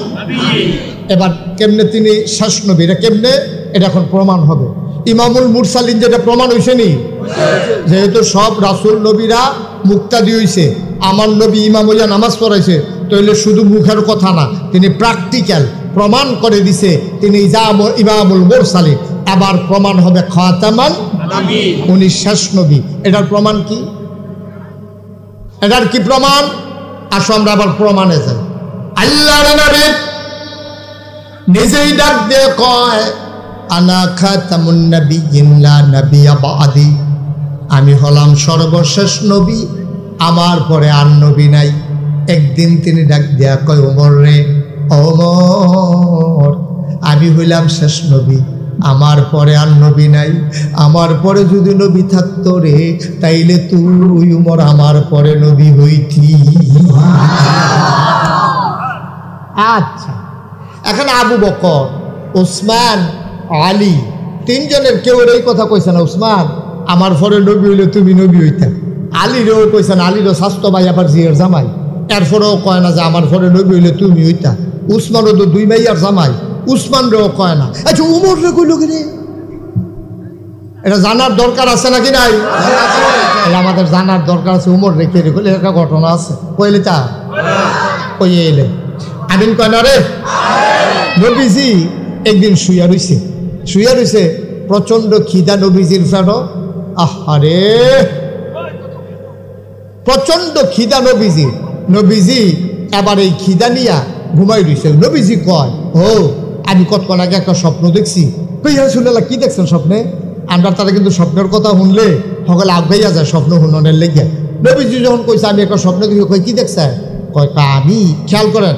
[SPEAKER 1] এবার কেমনে তিনি শেষ নবী, এটা কেমনে, এটা এখন প্রমাণ হবে। ইমামুল মুরসালিন যেটা প্রমাণ হয়েছে নি, যেহেতু সব রাসূল নবীরা মুক্তাদি হইছে, আমার নবী ইমাম হইয়া নামাজ পড়াইছে, তাহলে শুধু মুখের কথা না, তিনি প্র্যাকটিক্যাল প্রমাণ করে দিছে তিনি ইমামুল মুরসালিন। আবার প্রমাণ হবে খাতামান, উনি শেষ নবী। এটার প্রমাণ কি? এটার কি প্রমাণ? আসো আমরা আবার প্রমাণে যাই। আল্লাহর নবী নিজেই ডাক দিয়ে কয়, আনা খাতামুন নাবিয়্যিন লা নাবিয়্যা বা'দি, আমি হলাম সর্বশেষ নবী, আমার পরে আর নবী নাই। একদিন তিনি ডাক দিয়া কয়, ওমর রে, ওমর, আমি হইলাম শেষ নবী, আমার পরে আর নবী নাই। আমার পরে যদি নবী থাকতো রে, তাইলে তুই উমর আমার পরে নবী হইতি। আচ্ছা, এখানে আবু বকর, ওসমান, আলী তিনজনের কেউ এই কথা কইছে না, ওসমান আমার পরে নবী হইলে তুমি নবী হইতা। আলীরও কইছে না, আলীরও স্বাস্থ্য ভাই আবার জিয়ার জামাই, এরপরেও কয় না যে আমার পরে নবী হইলে তুমি হইতা। উসমানও তো দুই ভাইয়ার জামাই, উসমানরেও কয় না। আচ্ছা উমর রে কইল কি রে? এটা জানার দরকার আছে নাকি নাই? আমাদের জানার দরকার আছে। উমর রেখে রে কইলে একটা ঘটনা আছে, কইলে তা কই এলে আমিন কয় না রে। নবীজি একদিন শুইয়া রইছে, প্রচন্ড খিদা নবীজির ফেরো। আহারে প্রচন্ড খিদা নবীজি এবার এই খিদা নিয়া ঘুমাই রইছে। নবীজি কয়, ও আমি কতক্ষণ আগে একটা স্বপ্ন দেখছি। শুনলা কি দেখছেন স্বপ্নে? আমরা তারা কিন্তু স্বপ্নের কথা শুনলে সকলে আগাইয়া যায় স্বপ্ন শুননের লেগে। নবীজি যখন কইছে আমি একটা স্বপ্ন দেখি, কই কি দেখছে? কয় আমি, খেয়াল করেন,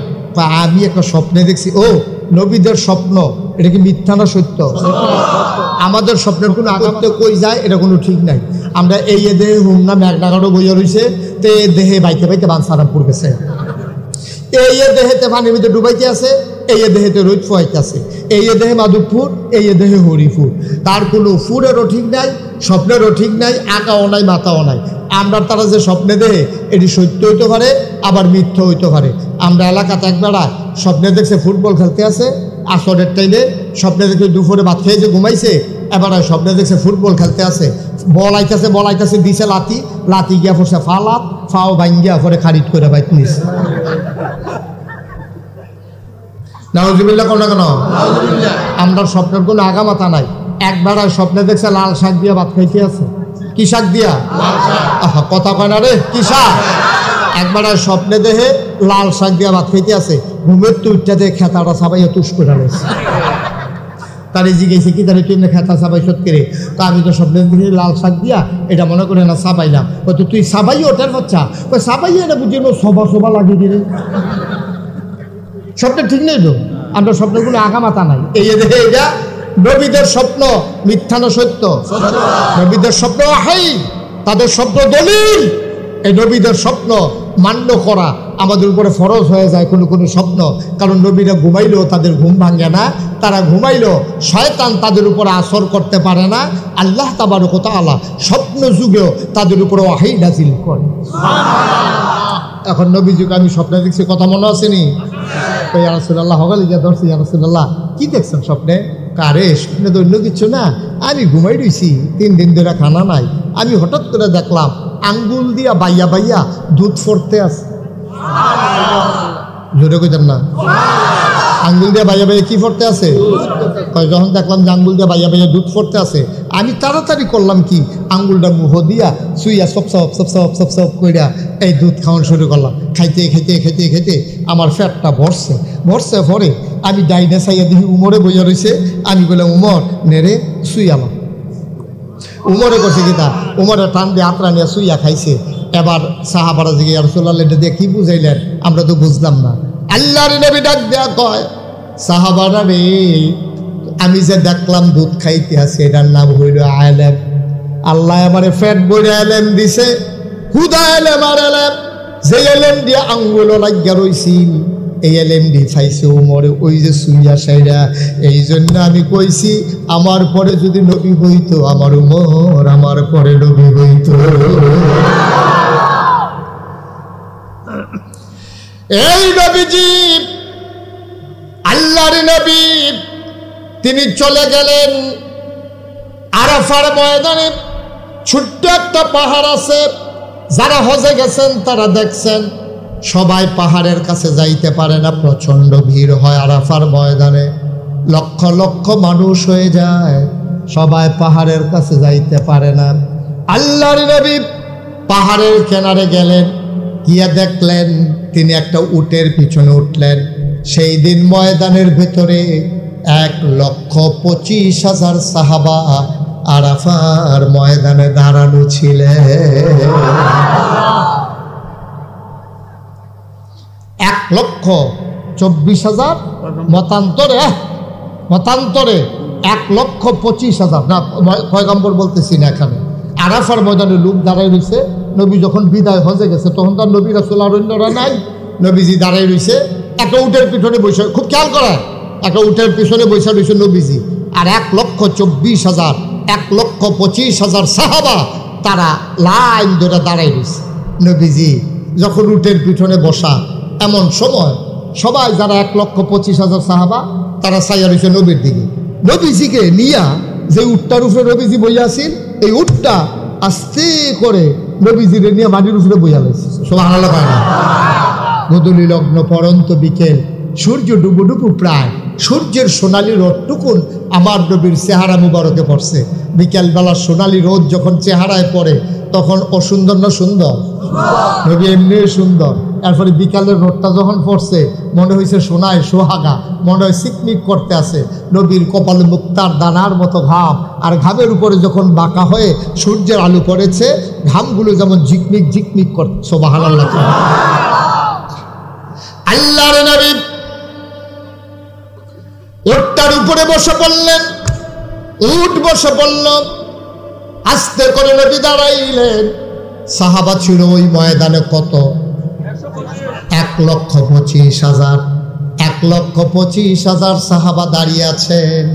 [SPEAKER 1] আমি একটা স্বপ্নে দেখছি। ও নবীদের স্বপ্ন এটা কি মিথ্যা না সত্য? আমাদের স্বপ্নের কোনো আগাতে কই যায় এটা কোনো ঠিক নাই। আমরা এই দেহে হুম না মেঘনাগারও বইয়া রয়েছে, তো এই দেহে বাইতে বাইতে বানসারামপুর গেছে, এই দেহেতে পানির ভিতরে ডুবাইতে আছে, এই দেহেতে রোদ ফোয়াইতে আছে, এই দেহে মাধবপুর, এই দেহে হরিপুর। তার কোনো ফুরেরও ঠিক নাই, স্বপ্নেরও ঠিক নাই, আঁকাও নাই, মাথাও নাই। আমরা তারা যে স্বপ্নে দেহে এটি সত্য হইতে পারে, আবার মিথ্যা হইতে পারে। আমরা এলাকাতে একবেলা স্বপ্নে দেখছে ফুটবল খেলতে আছে, আসরের টাইমে স্বপ্নে দেখে দুপুরে ভাত খেয়ে যে ঘুমাইছে, এবার স্বপ্নে দেখছে ফুটবল খেলতে আছে, বল আইতাছে দিছে লাতি গিয়া পড়ছে ফালাত, ফাও ভাঙ্গিয়া পরে খারিজ করে বাইত নিছে। নাউজুবিল্লাহ কোন না কেন? আমরা স্বপ্নের কোনো আগামাতা নাই। একবার স্বপ্নে দেখছে লাল শাক দিয়া ভাত খাইতে আছে। কি শাক দিয়া? কথা কয় না রে, কি শাক? একবার স্বপ্নে দেখে লাল শাক দিয়া ভাত খাইতে আছে, ঘুমের তুইটা দিয়ে খেতাটা সাবাইয়া তুষ করে রয়েছে। তারে জিজ্ঞেসে কি তারে তুই খেতা সাবাই সত্যি রে? তো আমি তো স্বপ্নের দিকে লাল শাক দিয়া এটা মনে করে না সাবাইলাম। হয়তো তুই সাবাই ওটার বাচ্চা, ওই সাবাইয়া এটা বুঝি সবা লাগে দিলে স্বপ্ন ঠিক নেই তো। আমরা স্বপ্নগুলো আগামাতা নাই। এই দেখে এটা নবীদের স্বপ্ন মিথ্যা না সত্য? নবীদের স্বপ্ন হাই, তাদের স্বপ্ন দলিল। এই নবীদের স্বপ্ন মান্য করা আমাদের উপরে ফরজ হয়ে যায় কোনো কোনো স্বপ্ন। কারণ নবীরা ঘুমাইলেও তাদের ঘুম ভাঙে না, তারা ঘুমাইলেও শয়তান তাদের উপরে আসর করতে পারে না। আল্লাহ তাবারক ওয়া তাআলা স্বপ্ন যুগেও তাদের উপরে ওয়াহী নাযিল করে। এখন নবী যুগে আমি স্বপ্নে দেখছি, কথা মনে আসেনি? ইয়া রাসূলুল্লাহ হগলে গিয়া ধরছি, ইয়া রাসূলুল্লাহ কি দেখছেন স্বপ্নে? কারে স্বপ্নে তো অন্য কিছু না, আমি ঘুমাই রইছি, 3 দিন ধরে খানা নাই। আমি হঠাৎ করে দেখলাম আঙ্গুল দিয়া বাইয়া দুধ ফোরতে আছে। জোরে কইতাম না? আঙ্গুল দিয়ে বাইয়া কি ফোরতে আছে? যখন দেখলাম যে আঙ্গুল দিয়ে বাইয়া দুধ ফোরতে আছে, আমি তাড়াতাড়ি করলাম কি, আঙ্গুলটা মুহ দিয়া সুইয়া সব কইরা এই দুধ খাওয়ানো শুরু করলাম। খাইতে আমার ফ্যাটটা ভরছে পরে আমি ডাইনে চাইয়া দেখি উমরে বইয়া রয়েছে। আমি বললাম, উমর নেড়ে সুইয়ালাম। উমরে করছে কি তা, উমরে টান দিয়ে আত্রা নিয়ে সুইয়া খাইছে। এবার সাহাবারা জিজ্ঞেস, ইয়া রাসূলুল্লাহ এটা দিয়ে কি বুঝাইলেন? আমরা তো বুঝলাম না। আল্লাহর নবী ডাক দেয়া কয়, সাহাবারা রে, আমি যে দেখলাম দুধ খাইতে আছে এটার নাম হইল আলেম। আল্লাহ আমারে ফ্যাট বইরে আলেম দিছে, হুদা আলেম। আর আলেম যে আলেম দিয়ে আঙ্গুল লাগিয়া রইছি, এই আলেম দিয়ে খাইছে উমরে ওই যে সুইয়া সাইরা। এই জন্য আমি কইছি, আমার পরে যদি নবী হইতো আমার উমর, আমার পরে নবী হইতো। এই নবীজি আল্লাহর নবী, তিনি চলে গেলেন আরাফার ময়দানে। ছোট্ট একটা পাহাড় আছে, যারা হজে গেছেন তারা দেখছেন সবাই পাহাড়ের কাছে যাইতে পারে না, প্রচন্ড ভিড় হয় আরাফার ময়দানে। লক্ষ লক্ষ মানুষ হয়ে যায়, সবাই পাহাড়ের কাছে যাইতে পারে না। আল্লাহর নবী পাহাড়ের কিনারে গেলেন, গিয়া দেখলেন তিনি একটা উটের পিছনে উঠলেন। সেই দিন ময়দানের ভেতরে 1,25,000 সাহাবা আরাফার ময়দানে দাঁড়ানো ছিলেন। 1,24,000 মতান্তরে 1,25,000 না, পয়গম্বর বলতেছি না, এখানে আরাফার ময়দানে লোক দাঁড়াই রয়েছে। নবী যখন বিদায় হজে গেছে তখন তার নবী রাসূল আর অন্যরা নাই, নবীজি দাঁড়াই রয়েছে একটা উটের পিছনে বসে। খুব খেয়াল করেন, একটা উটের পিছনে বৈশা রয়েছে নবীজি, আর 1,24,000 1,25,000 সাহাবা তারা লাইন ধরে দাঁড়াই রয়েছে। নবীজি যখন উটের পিছনে বসা, এমন সময় সবাই যারা 1,25,000 সাহাবা তারা ছাইয়া রয়েছে নবীর দিকে। নবীজিকে নিয়া যে উটটার উপরে নবীজি বইয়া আছেন, এই উটটা আস্তে করে নবীজিকে নিয়ে মাটির উপরে বইয়া লাগছে। সুবহানাল্লাহ পায় না। গোধূলি লগ্ন পরন্ত বিকেল, সূর্য ডুবুডুবু প্রায়, সূর্যের সোনালি রোদটুকুন আমার নবীর চেহারা মুবারকে পড়ছে। বিকেলবেলা সোনালি রোদ যখন চেহারায় পড়ে তখন অসুন্দর না সুন্দর? নবী এমনি সুন্দর। এরপরে বিকালের রোদটা যখন পড়ছে মনে হয়েছে সোনায় সোহাগা, মনে হয় সিকমিক করতে আছে। নবীর কপালে মুক্তার দানার মতো ঘাম, আর ঘামের উপরে যখন বাঁকা হয়ে সূর্যের আলো পড়েছে ঘামগুলো যেমন ঝিকমিক ঝিকমিক করছে। সুবহানাল্লাহ। আল্লাহর নবী উটটার উপরে বসে পড়লেন, উট বসে পড়ল, আস্তে করে নবী দাঁড়াইলেন। সাহাবা ছিল ওই ময়দানে কত? 1,25,000 1,25,000 সাহাবা দাঁড়িয়ে আছেন।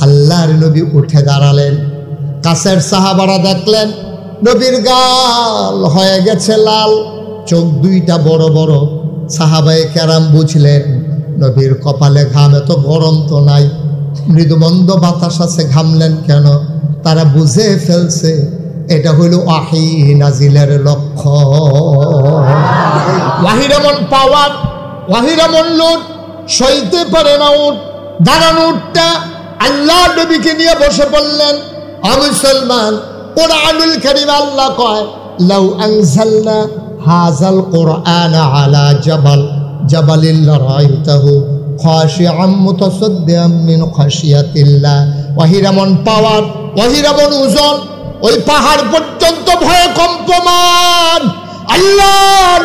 [SPEAKER 1] আল্লাহর নবী উঠে দাঁড়ালেন। কাছের সাহাবারা দেখলেন নবীর গাল হয়ে গেছে লাল, চোখ দুইটা বড় বড়। সাহাবায়ে কেরাম বুঝলেন নবীর কপালে ঘাম, এত গরম তো নাই, মৃদুমন্দ বাতাস আছে, ঘামলেন কেন? তারা বুঝে ফেলছে এটা হইল ওয়াহী নাজিলের লক্ষ্য। ওয়াহির এমন পাওয়ার, ওয়াহির এমন লোড, সইতে পারে না উট। দাঁড়ানো উটটা আল্লাহ নবীকে নিয়ে বসে পড়লেন। মুসলমান, কোরআনুল কারীম আল্লাহ কয় লাউ আনজালনা হাযাল কুরআন আলা জাবাল জাবালিল রাআইতাহু খাশিআম মুতাসাদ্দিআম মিন খাশিয়াতিল্লাহ। ওয়াহির এমন পাওয়ার, ওয়াহির এমন ওজন, ওই পাহাড় পর্যন্ত ভয়ে কম্পমান। আল্লাহ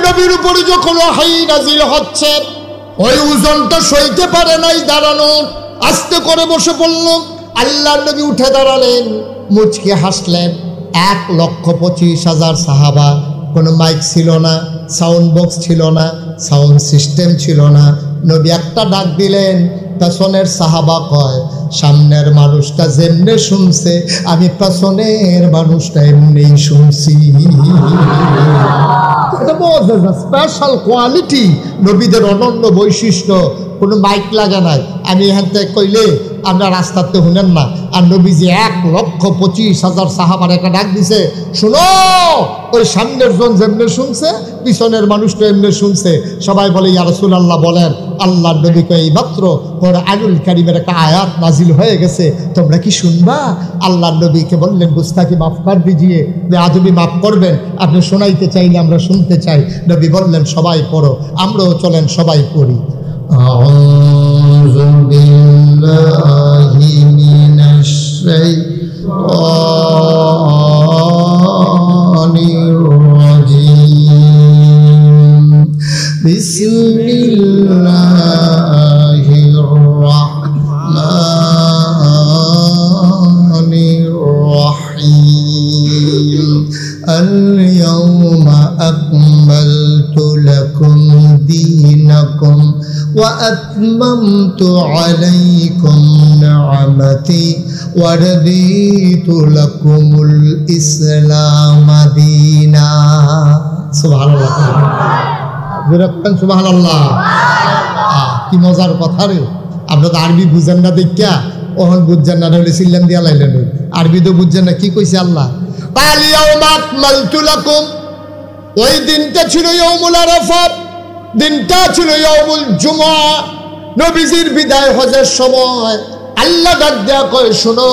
[SPEAKER 1] নবীর উপরে যখন ওয়াহী নাজিল হচ্ছে ওই ওজনটা সইতে পারে নাই দাঁড়ানো, আস্তে করে বসে পড়ল। আল্লাহ নবী উঠে দাঁড়ালেন, মুচকে হাসলেন। 1,25,000 সাহাবা, কোনো মাইক ছিল না, সাউন্ড বক্স ছিল না, সাউন্ড সিস্টেম ছিল না। নবী একটা ডাক দিলেন, পেছনের সাহাবা কয় সামনের মানুষটা যেমনে শুনছে আমি পেছনের মানুষটা এমনি শুনছি। স্পেশাল কোয়ালিটি, নবীদের অনন্য বৈশিষ্ট্য। কোনো মাইক লাগা নাই, আমি এখান থেকে কইলে আমরা রাস্তাতে শুনেন না। আর নবীজি 1,25,000 সাহাবার একটা ডাক দিছে, শুনো, ওই সামনের জন যেমনে শুনছে পিছনের মানুষটা এমনি শুনছে। সবাই বলে ইয়া রাসূলুল্লাহ বলেন। আল্লাহ নবীকে এই মাত্র কোরআনুল কারীমের একটা আয়াত নাজিল হয়ে গেছে, তোমরা কি শুনবা? আল্লাহ নবীকে বললেন গুস্তাখি মাফ কর দিজিয়ে, আদবি মাফ করবেন, আপনি শোনাইতে চাইলে আমরা শুনতে চাই। নবী বললেন সবাই পড়ো, আমরাও চলেন সবাই পড়ি। আউযু বিল্লাহি মিনাশ শাইতানির রাজিম। বিসমিল্লাহির রাহমানির রাহিম। আল-ইয়াওমা আকমালতু লাকুম দীনাকুম ওয়া আতমামতু আলাইকুম নি'মাতি ওয়া রাদিতু লাকুমুল ইসলাম দীনা। সুবহানাল্লাহ। বিরক্তন সুবহানাল্লাহ। কি মজার কথা রে! আপনারা আরবি বুঝেন না দেখা ওহন বুঝছেন না, হলে সিল্লাম দিয়া লাইলেন। আরবি তো বুঝছেন না, কি কইছে আল্লাহ? আল ইয়াউমা আকমালতু লাকুম, ওই দিনটা ছিল ইয়াউমুল আরাফা, দিনটা ছিল ইয়াউমুল জুমআ, নবীজির বিদায় হজের সময়। আল্লাহ ডাক দেয়া কয় শোনো,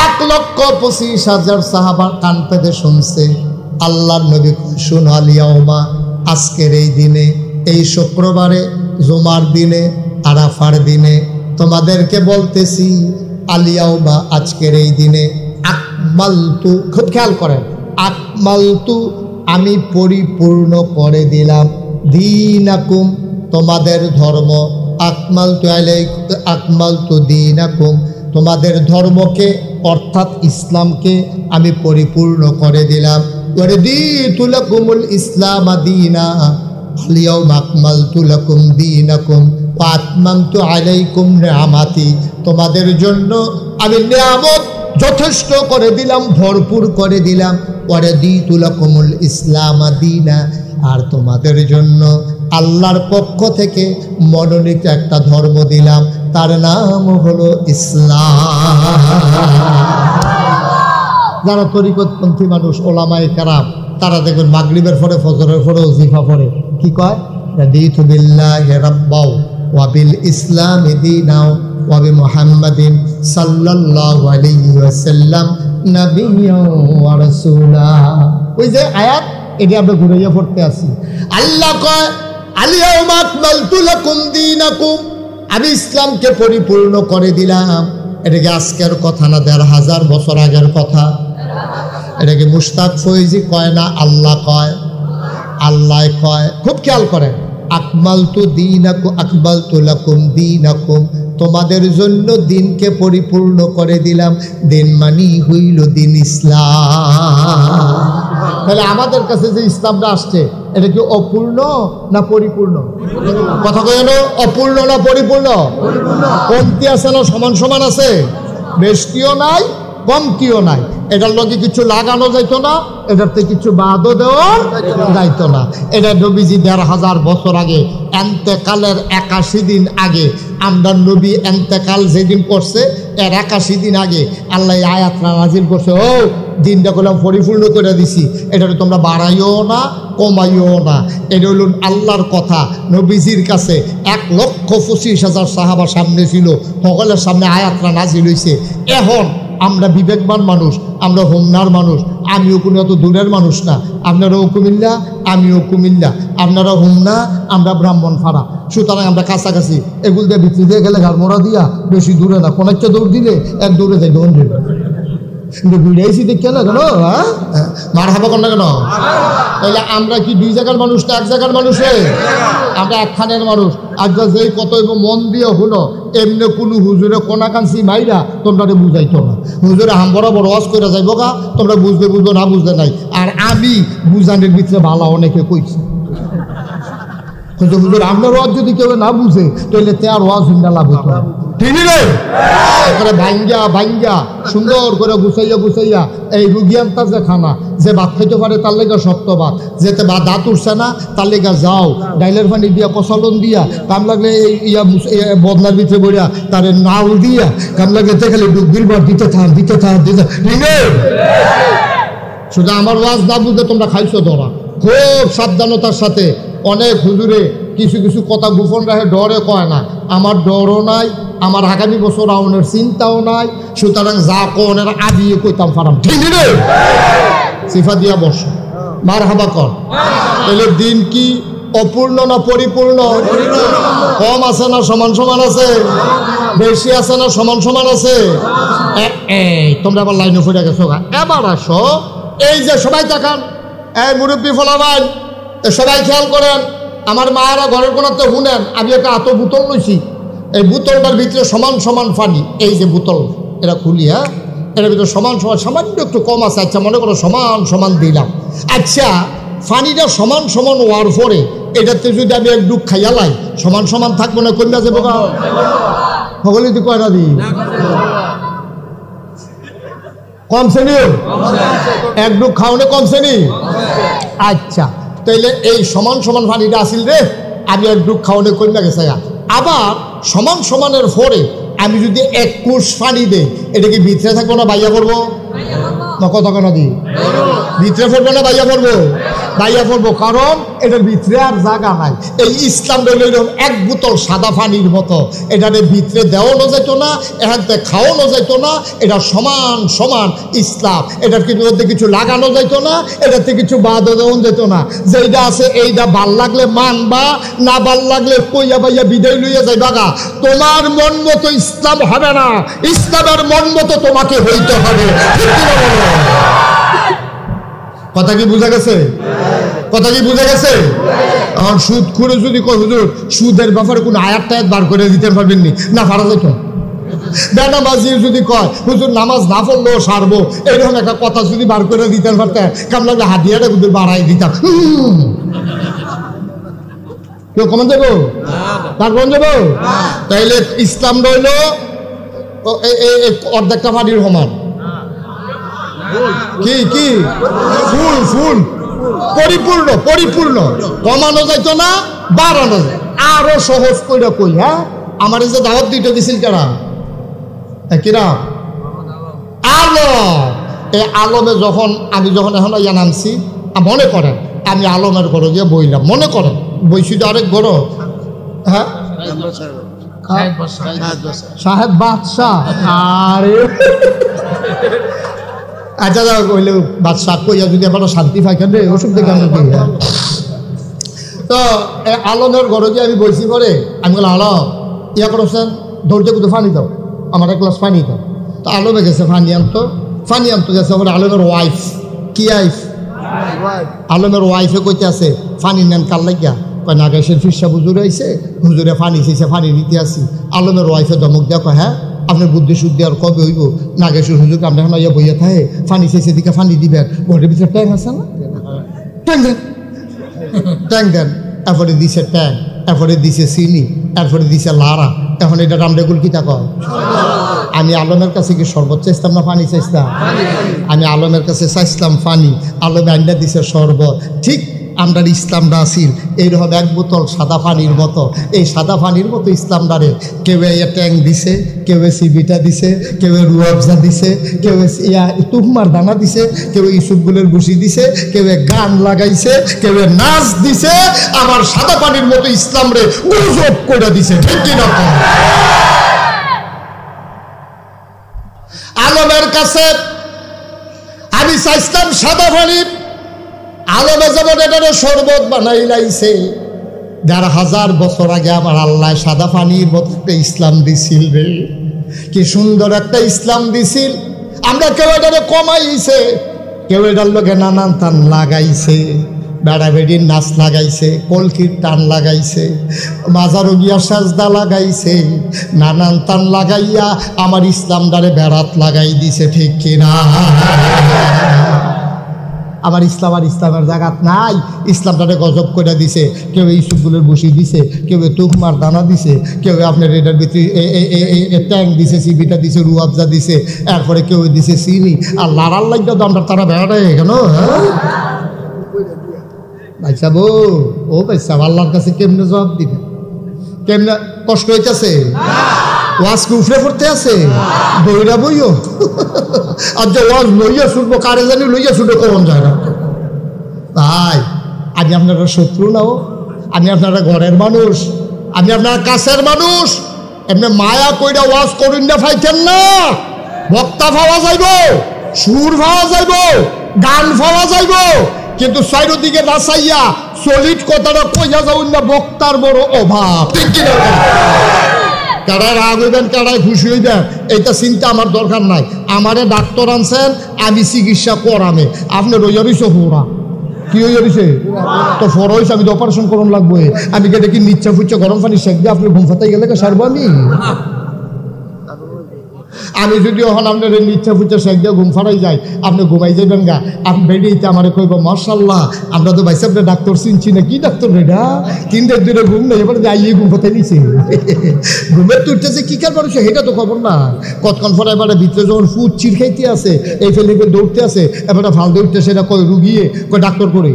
[SPEAKER 1] 1,25,000 সাহাবা কান পেতে শুনছে। আল্লাহর নবী কয় শোনো, আল ইয়াউমা, আজকের এই দিনে, এই শুক্রবারে, জুমার দিনে, আরাফার দিনে তোমাদেরকে বলতেছি, আল ইয়াউমা, আজকের এই দিনে, আকমালতু, খুব খেয়াল করেন, আকমালতু, আমি পরিপূর্ণ করে দিলাম, দীনাকুম, তোমাদের ধর্ম, আকমালতু আলাইকুম, আকমালতু দীনাকুম, তোমাদের ধর্মকে অর্থাৎ ইসলামকে আমি পরিপূর্ণ করে দিলাম। ওয়ারদিতু লাকুমুল ইসলাম দীনা, আল ইয়াউমা আকমালতু লাকুম দীনাকুম আতমামতু আলাইকুম নিআমাতি, তোমাদের জন্য আমি নিয়ামত যথেষ্ট করে দিলাম, ভরপুর করে দিলাম। ওয়ারাদিতু লাকুমুল ইসলাম দীনা, আর তোমাদের জন্য আল্লাহর পক্ষ থেকে মনোনীত একটা ধর্ম দিলাম, তার নাম হলো ইসলাম। যারা তরিকতপন্থী মানুষ, ওলামায়ে কেরাম, তারা দেখবেন মাগরিবের পরে ফজরের পরে ওজিফা পড়ে, কি কয়? রাদিতু বিল্লাহি রাব্বাও ওয়া বিল ইসলামি দীনাও ওয়া বি মুহাম্মাদিন সাল্লাল্লাহু আলাইহি ওয়াসাল্লাম নাবিয়্যাও ওয়া রাসূলা। ওই যে আয়াত, এটা আমরা ঘুরাইয়া পড়তে আসি। আল্লাহ কয় আল-ইয়াওমা আকমালতু লাকুম দীনাকুম, আমি ইসলামকে পরিপূর্ণ করে দিলাম। এটা কি আজকের কথা না ১৫০০ বছর আগের কথা? এটা কি মুশতাক ফৈজি কয় না আল্লাহ কয়? আল্লাহ কয়। খুব খেয়াল করেন, আকমালতু দীনাকুম আকমালতু লাকুম দীনাকুম, তোমাদের জন্য দিনকে পরিপূর্ণ করে দিলাম। দিন মানি হইল দিন ইসলাম। তাহলে আমাদের কাছে যে ইসলামটা আসছে, এটা কি অপূর্ণ না পরিপূর্ণ? কথা কয় না, অপূর্ণ না পরিপূর্ণ? কমতি আছে না সমান সমান আছে? বেশিও নাই কমতিও নাই। এটার লগে কিছু লাগানো যাইতো না, এটাতে কিছু বাদও দেওয়া যাইতো না। এটা নবীজি ১৫০০ বছর আগে, এন্তেকালের ৮১ দিন আগে, আমরা নবী এন্তেকাল যেদিন করছে এর ৮১ দিন আগে আল্লাহ আয়াতটা নাজিল করছে, ও দিনটা করলাম পরিপূর্ণ করে দিছি, এটা তোমরা বাড়াইও না কমাইও না। এটা হল আল্লাহর কথা। নবীজির কাছে ১,২৫,০০০ সাহাবা সামনে ছিল, সকলের সামনে আয়াতটা নাজিল হয়েছে। এখন আমরা বিবেকবান মানুষ, আমরা হোমনার মানুষ, আমিও কোনো এত দূরের মানুষ না। আপনারাও কুমিল্লা, আমিও কুমিল্লা, আপনারা হোমনা, আমরা ব্রাহ্মণপাড়া, সুতরাং আমরা কাছাকাছি। এগুলো দিয়ে ভিতরে দিয়ে গেলে ঘাড়মোড়া দিয়া বেশি দূরে না, কোনো একটা দৌড় দিলে এক দৌড়ে যাই দৌড় দেবে। ঘুরেছি দেখে না কেন, হ্যাঁ মার হাবা কর না কেন? তাহলে আমরা কি দুই জায়গার মানুষ না এক জায়গার মানুষ? আমরা একখানের মানুষ। আজ যেই কত মন দিয়ে হলো, এমনি কোনো হুজুরে কোনা কানসি মাইরা তোমরা বুঝাইতো না। হুজুরে হাম বরাবর ওয়াজ করে যাইব গা, তোমরা বুঝবে বুঝবো না বুঝতে নাই। আর আমি বুঝানোর ভিতরে ভালো অনেকে কইছি, কিন্তু হুজুর আপনার ওয়াজ যদি কেউ না বুঝে তাহলে তার ওয়াজ হিন্দা লাভ হতো না। ঠিক নেই? এখানে ভাঙ্গা ভাঙ্গা সুন্দর করে গুছাইয়া এই রুগিয়ানটা যে খানা, যে ভাত খাইতে পারে তার লেগে শক্ত ভাত, যেতে বা দাঁত উঠছে না তার লেগে যাও ডাইলের পানি দিয়া কষালন দিয়া, কাম লাগলে বদনার ভিতরে বইয়া তার নাল দিয়া, কাম লাগলে খালি ডুবির বার দিতে থাক। ঠিক নেই? শুধু আমার ওয়াজ না বুঝতে তোমরা খাইছো ধরা। খুব সাবধানতার সাথে। অনেক হুজুরে কিছু কিছু কথা গোপন রাখে, ডরে কয় না। আমার ডরও নাই, আমার আগামী বছর আউনের চিন্তাও নাই, সুতরাং যা কোনের আদিয়ে কইতাম পারাম। ঠিক নেই? সিফা দিয়া বস, মার হাবা কর। তাহলে দিন কি অপূর্ণ না পরিপূর্ণ? কম আছে না সমান সমান আছে? বেশি আছে না সমান সমান আছে? তোমরা আবার লাইনে ফুটে গেছো। এবার আসো, এই যে সবাই দেখান, এই মুরব্বী ফলাবান, সবাই খেয়াল করেন। আমার মায়েরা ঘরের কোনাতে শুনেন, আমি একটা আতো বোতল লইছি, এই বোতলটার ভিতরে সমান সমান পানি। এই যে বোতল, এটা খুলি, হ্যাঁ, এটার ভিতরে সমান সমান, সামান্য একটু কম আছে। আচ্ছা মনে করো সমান সমান দিলাম। আচ্ছা পানিটা সমান সমান হওয়ার পরে এটাতে যদি আমি এক ডুব খাইয়া লাই, সমান সমান থাকবো না কন্যা যাবো? সকলে তো কয়না দিই কম শ্রেণী, এক ডুব খাওয়ানো কম শ্রেণী। আচ্ছা তাইলে এই সমান সমান পানিটা আসিল রে, আমি এক ডুব খাওয়ানো কন্যা গেছে। আবার সমান সমানের পরে আমি যদি ১ কোষ পানি দেই, এটা কি ভিতরে থাকবো না বাইয়া পড়বো? কথা কেন দিই? ভিতরে পড়বো না বাইয়া পড়বো? বাইয়া পড়বো, কারণ এটার ভিতরে আর জায়গা নাই। এই ইসলাম রইল এক বোতল সাদা পানির মতো, এটাতে ভিতরে দেওয়ানো যেত না, এখানতে খাওয়ানো যেত না। এটা সমান সমান ইসলাম। এটার মধ্যে কিছু লাগানো যেত না, এটাতে কিছু বাদও দেওয়া যেত না। যেইটা আছে এইটা ভাল লাগলে মানবা, না ভাল লাগলে কইয়া বাইয়া বিদায় লইয়া যাইবা গা। তোমার মন মতো ইসলাম হবে না, ইসলামের মন মতো তোমাকে হইতে হবে। কথা কি বুঝা গেছে? কথা কি বুঝা গেছে? আর সুদ করে যদি কয় হুজুর সুদের ব্যাপারে কোনো আয়াত টায়াত বার করে দিতে পারবেননি, না পারা যেত। বেনামাজি যদি কয় হুজুর নামাজ না পড়লেও সারবো, এরকম একটা কথা যদি বার করে দিতে পারতেন, কাম লাগলে হাতিয়াটা হুজুর বাড়াই দিতাম। কেউ কমন যাবো তার কমন যাবো তাইলে ইসলাম রইল অর্ধেকটা পানির সমান কি কি ফুল ফুল পরিপূর্ণ পরিপূর্ণ কমানো যাইতো না বাড়ানো যায় আরো সহজ করে কই হ্যাঁ আমার যে দাওয়াত দিতে দিছিল কারা কিরা আলম এই আলমে যখন আমি যখন এখন ইয়া নামছি মনে করেন আমি আলমের ঘরে গিয়ে বইলাম মনে করেন বইছি তো আরেক ঘর হ্যাঁ সাহেব বাদশাহ আরে আচ্ছা যাও কইলে বাদশাহ কইয়া যদি আবার শান্তি পাইছেন রে ওষুধ দেখে আমি কি তো আলমের ঘরে গিয়ে আমি বইছি পরে আমি বললাম আলম ইয়া করছেন ধরতে কোথাও পানি দাও আমার এক গ্লাস পানি দাও তো আলমে গেছে পানি আনতো গেছে আমার আলমের ওয়াইফ কি ওয়াইফ আলমের ওয়াইফে কইতে আছে পানি নেন কাল লাগিয়া কয় নাগেশের ফিরসা হুজুরে আইছে হুজুরে পানি চাইছে পানি নিতে আসি আলমের ওয়াইফে ধমক দেওয়া কয় হ্যাঁ আপনার বুদ্ধি শুদ্ধি আর কবে হইব নাগেশ্বর হুজুরকে আমরা এখন ইয়া বইয়া থাকে পানি চাইছে দিকে পানি দিবেন ঘরের ভিতরে ট্যাং আছে না ট্যাং দেন এরপরে দিছে ট্যাং এরপরে দিছে চিনি এরপরে দিছে লারা এখন এটা রামডেগুল কি তা কয় আমি আলমের কাছে কি শরবত চাইতাম না পানি চাইতাম আমি আলমের কাছে চাইতাম পানি আলমে আন্ডা দিছে শরবত ঠিক আমরা ইসলামটা আসিল এইরকম এক বোতল সাদা পানির মতো এই সাদা পানির মতো ইসলামটারে কেউ ট্যাং দিছে কেউ সিবিটা দিছে কেউ রুয়াবজা দিছে কেউ তুহমার দানা দিছে কেউ ইসুফগুলের বসি দিছে কেউ গান লাগাইছে কেউ নাচ দিছে আমার সাদা পানির মতো ইসলাম রে গজব করে দিছে ঠিক কিনা আলমের কাছে আমি চাইতাম সাদা পানি আলমে যেমন এটারও শরবত বানাই লাইছে ১,৫০০ বছর আগে আমার আল্লাহ সাদা পানির মতো একটা ইসলাম দিছিল রে কি সুন্দর একটা ইসলাম দিছিল আমরা কেউ এটারে কমাইছে কেউ এটার লোকে নানান টান লাগাইছে বেড়া বেড়ির নাচ লাগাইছে কলকির টান লাগাইছে মাজারও গিয়া সাজদা লাগাইছে নানান টান লাগাইয়া আমার ইসলামটারে বেড়াত লাগাই দিছে ঠিক কিনা আমার ইসলাম আর ইসলামের জায়গাত নাই ইসলামটারে গজব করে দিছে কেউ ইসুফগুলোর বসি দিছে কেউ তুকমার দানা দিছে কেউ আপনার এটার ভিতরে ট্যাং দিছে সিবিটা দিছে রুয়াবজা দিছে এরপরে কেউ দিছে চিনি আর লাড়ার লাগবে তো আমরা তারা বেড়াটাই কেন ভাইসা ও ভাইসা আল্লাহর কাছে কেমনে জবাব দিবে কেমনে কষ্ট হইতেছে ওয়াজকে উফরে পড়তে আছে বইরা বইও আর যে ওয়াজ লইয়া শুনবো কারে জানি লইয়া শুনবো কখন যায় না ভাই আমি আপনারা শত্রু নাও আমি আপনারা ঘরের মানুষ আমি আপনারা কাছের মানুষ এমনি মায়া কইরা ওয়াজ করুন না ফাইতেন না বক্তা পাওয়া যাইব সুর পাওয়া যাইব গান পাওয়া যাইব কিন্তু চারিদিকে নাচাইয়া সলিড কথাটা কইয়া যাউন না বক্তার বড় অভাব ঠিক কিনা কারায় রাগ হইবেন কারায় খুশি হইবেন এইটা চিন্তা আমার দরকার নাই আমারে ডাক্তার আনছেন আমি চিকিৎসা করামে আপনি রইয়া রইছে ফোরা কি হইয়া রইছে তো ফোরা হয়েছে আমি তো অপারেশন করুন লাগবো আমি কে দেখি নিচ্ছা ফুচ্ছা গরম পানি শেখ দিয়ে আপনি ঘুম ফাতাই গেলে সারবো আমি যদি এখন আপনার নিচ্ছা ফুচ্ছা শেখ দিয়ে ঘুম ফাড়াই যাই আপনি ঘুমাই যাবেন গা আপনি বেরিয়েতে আমার কইব মাশাল্লাহ আমরা তো ভাইসা আপনার ডাক্তার চিনছি না কি ডাক্তার রেডা 3 দিন ধরে ঘুম নেই এবার যাইয়ে ঘুম ফাতাই নিছে ঘুমের তুলতেছে কি কার মানুষ সেটা তো খবর না কতক্ষণ পরে এবারে ভিতরে যখন ফুট চির খাইতে আছে এই ফেলে দৌড়তে আছে এবারে ফাল দৌড়তে সেটা কই রুগিয়ে কই ডাক্তার করে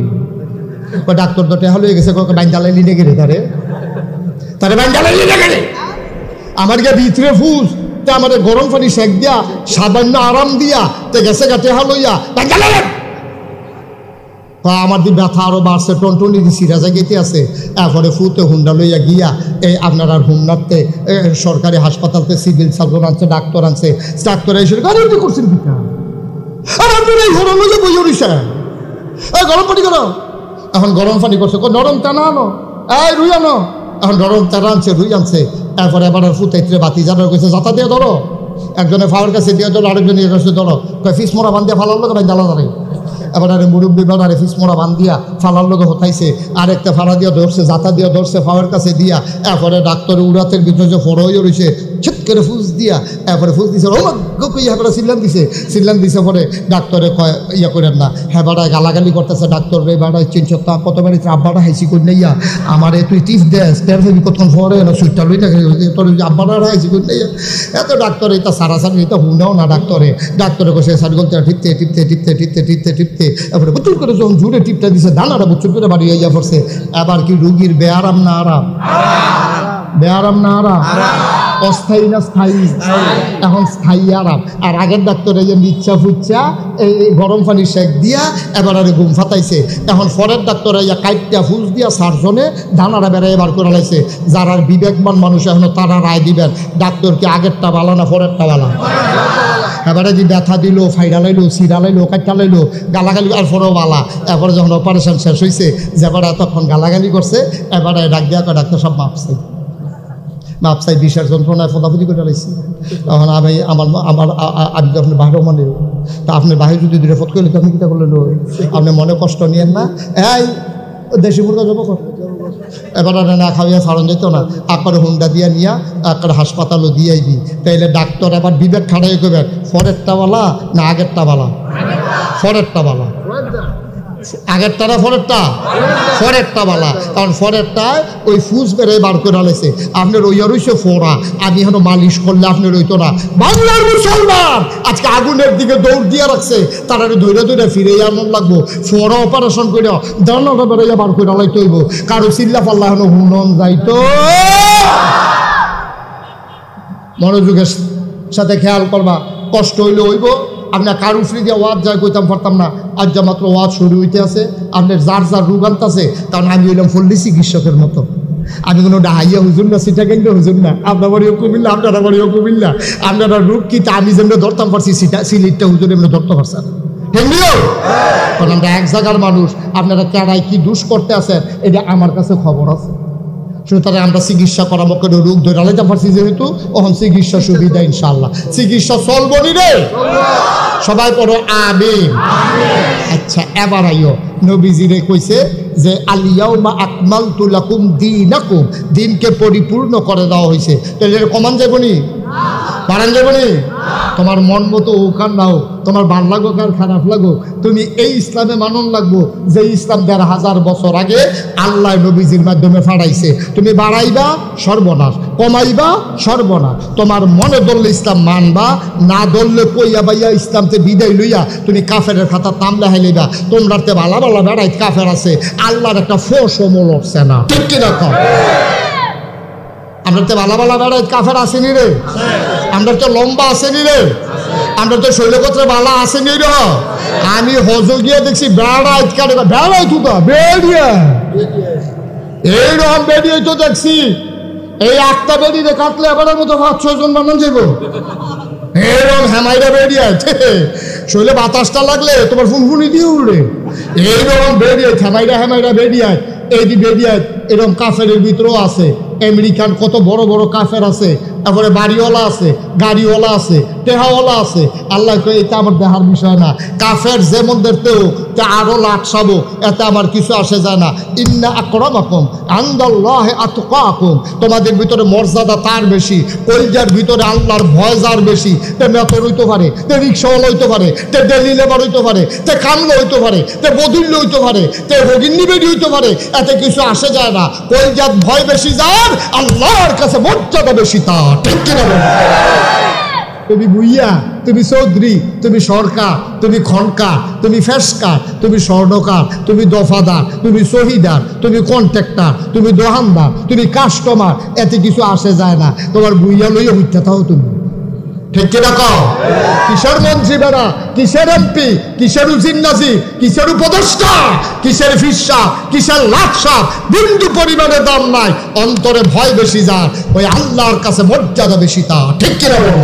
[SPEAKER 1] কই ডাক্তার তো টেহা হয়ে গেছে কই বাইন জ্বালাই লিনে গেলে তারে বাইন জ্বালাই লিনে গেলে আমার গিয়ে ভিতরে ফুস আমাদের গরম পানি শেক দিয়া সামান্য আরাম দিয়া তে গেছে গাতে হালইয়া আমার দি ব্যথা আরো বাড়ছে টনটনি দি সিরাজা গেতে আছে এরপরে ফুতে হুন্ডা লইয়া গিয়া এই আপনার আর হুমনাতে সরকারি হাসপাতালতে সিভিল সার্জন আনছে ডাক্তার আনছে ডাক্তার এসে গাড়ি করছেন পিতা আর আপনার এই ঘর লইয়া বই উড়িছে গরম পানি করো এখন গরম পানি করছে নরম টানা আনো এই রুই আনো এখন নরম টানা আনছে রুই আনছে এরপরে এবার ফুটাইতে বাতি জানার কাছে যাতা দিয়ে ধরো একজনে ফাওয়ার কাছে দিয়ে ধরো আরেকজনের কাছে ধরো ফিস মোড়া বান দিয়া ফালার লোক ভাই জ্বালা ধরে এবার আরে মুরব্বী বানারে ফিস মোড়া বান দিয়া ফালার লোক হতাইছে আরেকটা ফালা দিয়ে ধরছে যাতা দিয়ে ধরছে ফাওয়ার কাছে দিয়া এরপরে ডাক্তার উড়াতের ভিতরে যে ফড় হয়ে রয়েছে করে ফুস দিয়া এরপরে ফুস দিছে ও হেবাটা সিল্লান দিছে পরে ডাক্তারে কয় ইয়া করেন না হেবাটা গালাগালি করতেছে ডাক্তার রে বাড়া চিনছ তা কতবারই আব্বাটা হাইসি করি নাইয়া আমারে তুই টিপ দেস তের ভেবি কতক্ষণ পরে না সুইটটা লই থাকে তোর আব্বাটা হাইসি করি নাইয়া এত ডাক্তার এটা সারাসারি এটা হুনাও না ডাক্তারে কষে সারিগল টিপতে টিপতে টিপতে টিপতে টিপতে টিপতে এরপরে বুচুর করে যখন জুড়ে টিপটা দিছে দানাটা বুচুর করে বাড়ি ইয়া পড়ছে। এবার কি রুগীর বেআরাম না আরাম? বেআরাম না আরাম? অস্থায়ী না স্থায়ী? এখন স্থায়ী আরাম। আর আগের ডাক্তারে যে নিচ্ছা ফুচ্ছা এই গরম পানির শেক দিয়া এবার আরে ঘুম ফাতাইছে। এখন পরের ডাক্তারে কাইটটা ফুস দিয়া সার্জনে ধানারা বেড়াই এবার করে লাইছে। যারা বিবেকবান মানুষ এখনো তারা রায় দিবেন ডাক্তার কি আগেরটা ভালো না পরেরটা ভালো। এবারে যে ব্যথা দিল ফাইডা লাইলো সিরা লাইলো কাটটা লাইলো গালাগালি আর পরেও বালা। এরপরে যখন অপারেশন শেষ হয়েছে যেবারে এতক্ষণ গালাগালি করছে এবারে ডাক দিয়া ডাক্তার সব মাপসাই বিষের যন্ত্রণায় ফোদাফুদি করে লাইছি। তখন আমি যখন বাহিরও মনে তা আপনার বাহির যদি দূরে ফট করলে আপনি কীটা করলেন আপনি মনে কষ্ট নিয়েন না। এই দেশি মুরগা জব কর এবার না খাওয়া সারণ যেত না আকারে হুন্ডা দিয়া নিয়া আকারে হাসপাতালও দিয়ে আইবি। তাইলে ডাক্তার আবার বিবেক খাড়াই করবেন ফরেরটা বালা না আগেরটা বালা? ফরেরটা বালা। আগেরটা না ফরেরটা বালা। কারণ ফরেরটায় ওই ফুস বেড়ে বার করে আলেছে আপনার ওই রইছে ফোড়া আমি এখন মালিশ করলে আপনার ওইতো না। বাংলার মুসলমান আজকে আগুনের দিকে দৌড় দিয়ে রাখছে তারা ধৈর্য ধৈর্য ফিরে এমন লাগবো ফোড়া অপারেশন করে দানাটা বেড়ে বার করে আলাইতে হইব কারো চিল্লা পাল্লা এখন হুনন যাইতো। মনোযোগের সাথে খেয়াল করবা কষ্ট হইলে হইব। আপনার কারু ফ্রি দিয়ে ওয়াজ যায় কইতাম পারতাম না আজ যা মাত্র ওয়াজ শুরু হইতে আছে আপনার যার রোগ আনতেছে কারণ আমি হইলাম ফল্লি চিকিৎসকের মতো। আমি কোনো ডাহাইয়া হুজুর না সিটা কেন্দ্র হুজুর না আপনার বাড়িও কুমিল্লা আপনারা বাড়িও কুমিল্লা আপনারা রোগ কি তা আমি যেমনি ধরতাম পারছি সিলিটটা হুজুর এমনি ধরতে পারছেন কারণ আমরা এক জায়গার মানুষ। আপনারা কেড়াই কি দুষ করতে আছেন এটা আমার কাছে খবর আছে। সুতরাং আমরা চিকিৎসা পরামর্শ করে রোগ ধরে আলাইতে পারছি যেহেতু ওখান চিকিৎসা সুবিধা ইনশাল্লাহ চিকিৎসা চলবনি রে সবাই পড়ো আমিন। আচ্ছা এবার আইও নবীজিরে কইছে যে আলিয়াউমা আকমালতু লাকুম দীনাকুম দিনকে পরিপূর্ণ করে দেওয়া হয়েছে। তাহলে কমান যাবনি বাড়ান যাবনি তোমার মন মতো ওখান নাও তোমার ভাল লাগো কার খারাপ লাগো তুমি এই ইসলামে মানন লাগবো যে ইসলাম ১৫০০ বছর আগে আল্লাহ নবীজির মাধ্যমে ফাড়াইছে। তুমি বাড়াইবা সর্বনাশ কমাইবা সর্বনাশ। তোমার মনে ধরলে ইসলাম মানবা না ধরলে কইয়া বাইয়া ইসলামতে বিদায় লইয়া তুমি কাফেরের খাতা তামলা হাইলিবা। তোমরাতে ভালা ভালা বেড়াই কাফের আছে আল্লাহর একটা ফোঁসও মলছে না ঠিক কিনা কম। আমরা তো ভালা ভালা বেড়াই কাফের আসেনি রে আমরা তো লম্বা আসেনি রে আমরা তো শৈলপত্রে বালা আসেনি রে। আমি হজ গিয়ে দেখছি বেড়াই কাটে বেড়াই তুতা বেড়িয়া এইরকম বেরিয়ে তো দেখছি এই একটা বেরিয়ে কাটলে এবারের মতো ৫-৬ জন বানান যাবো এরকম হেমাইরা বেরিয়ে শৈলে বাতাসটা লাগলে তোমার ফুনফুনি দিয়ে উড়ে এইরকম বেরিয়ে হেমাইরা বেরিয়ে এই যে বেরিয়ে এরকম কাফের ভিতরেও আছে আমেরিকান কত বড় বড় কাফের আছে তারপরে বাড়িওয়ালা আছে গাড়িওয়ালা আছে টেহাওয়ালা আছে। আল্লাহ কই এটা আমার দেহার বিষয় না কাফের যেমন দেখতেও তা আরো লাটসাবো এতে আমার কিছু আসে যায় না। ইন্না আকরামাকুম ইনদাল্লাহি আতকাকুম তোমাদের ভিতরে মর্যাদা তার বেশি কলজার ভিতরে আল্লাহর ভয় যার বেশি তে মেতর হইতে পারে তে রিক্সাওয়ালা হইতে পারে তে ডেলি লেবার হইতে পারে তে কামলা হইতে পারে তে বদুল্য হইতে পারে তে রোগিন্নি বেরি হইতে পারে এতে কিছু আসে যায় না। কলজার ভয় বেশি যার আল্লাহর কাছে মর্যাদা বেশি তার ঠিক কিনা। তুমি ভুইয়া তুমি চৌধুরী তুমি সরকার তুমি খনকার তুমি ফেসকার তুমি স্বর্ণকার তুমি দফাদার তুমি শহীদার তুমি কন্ট্রাক্টর তুমি দোহানদার তুমি কাস্টমার এতে কিছু আসে যায় না। তোমার ভুইয়া লইয়া হইতে থাও তুমি ঠিক কিনা কও। কিসের মন্ত্রী বেড়া কিসের এমপি কিসের উজির নাজির কিসের উপদেষ্টা কিসের ফিসা কিসের লাটসা বিন্দু পরিমাণে দাম নাই অন্তরে ভয় বেশি যার ওই আল্লাহর কাছে মর্যাদা বেশি তা ঠিক কিনা বলো।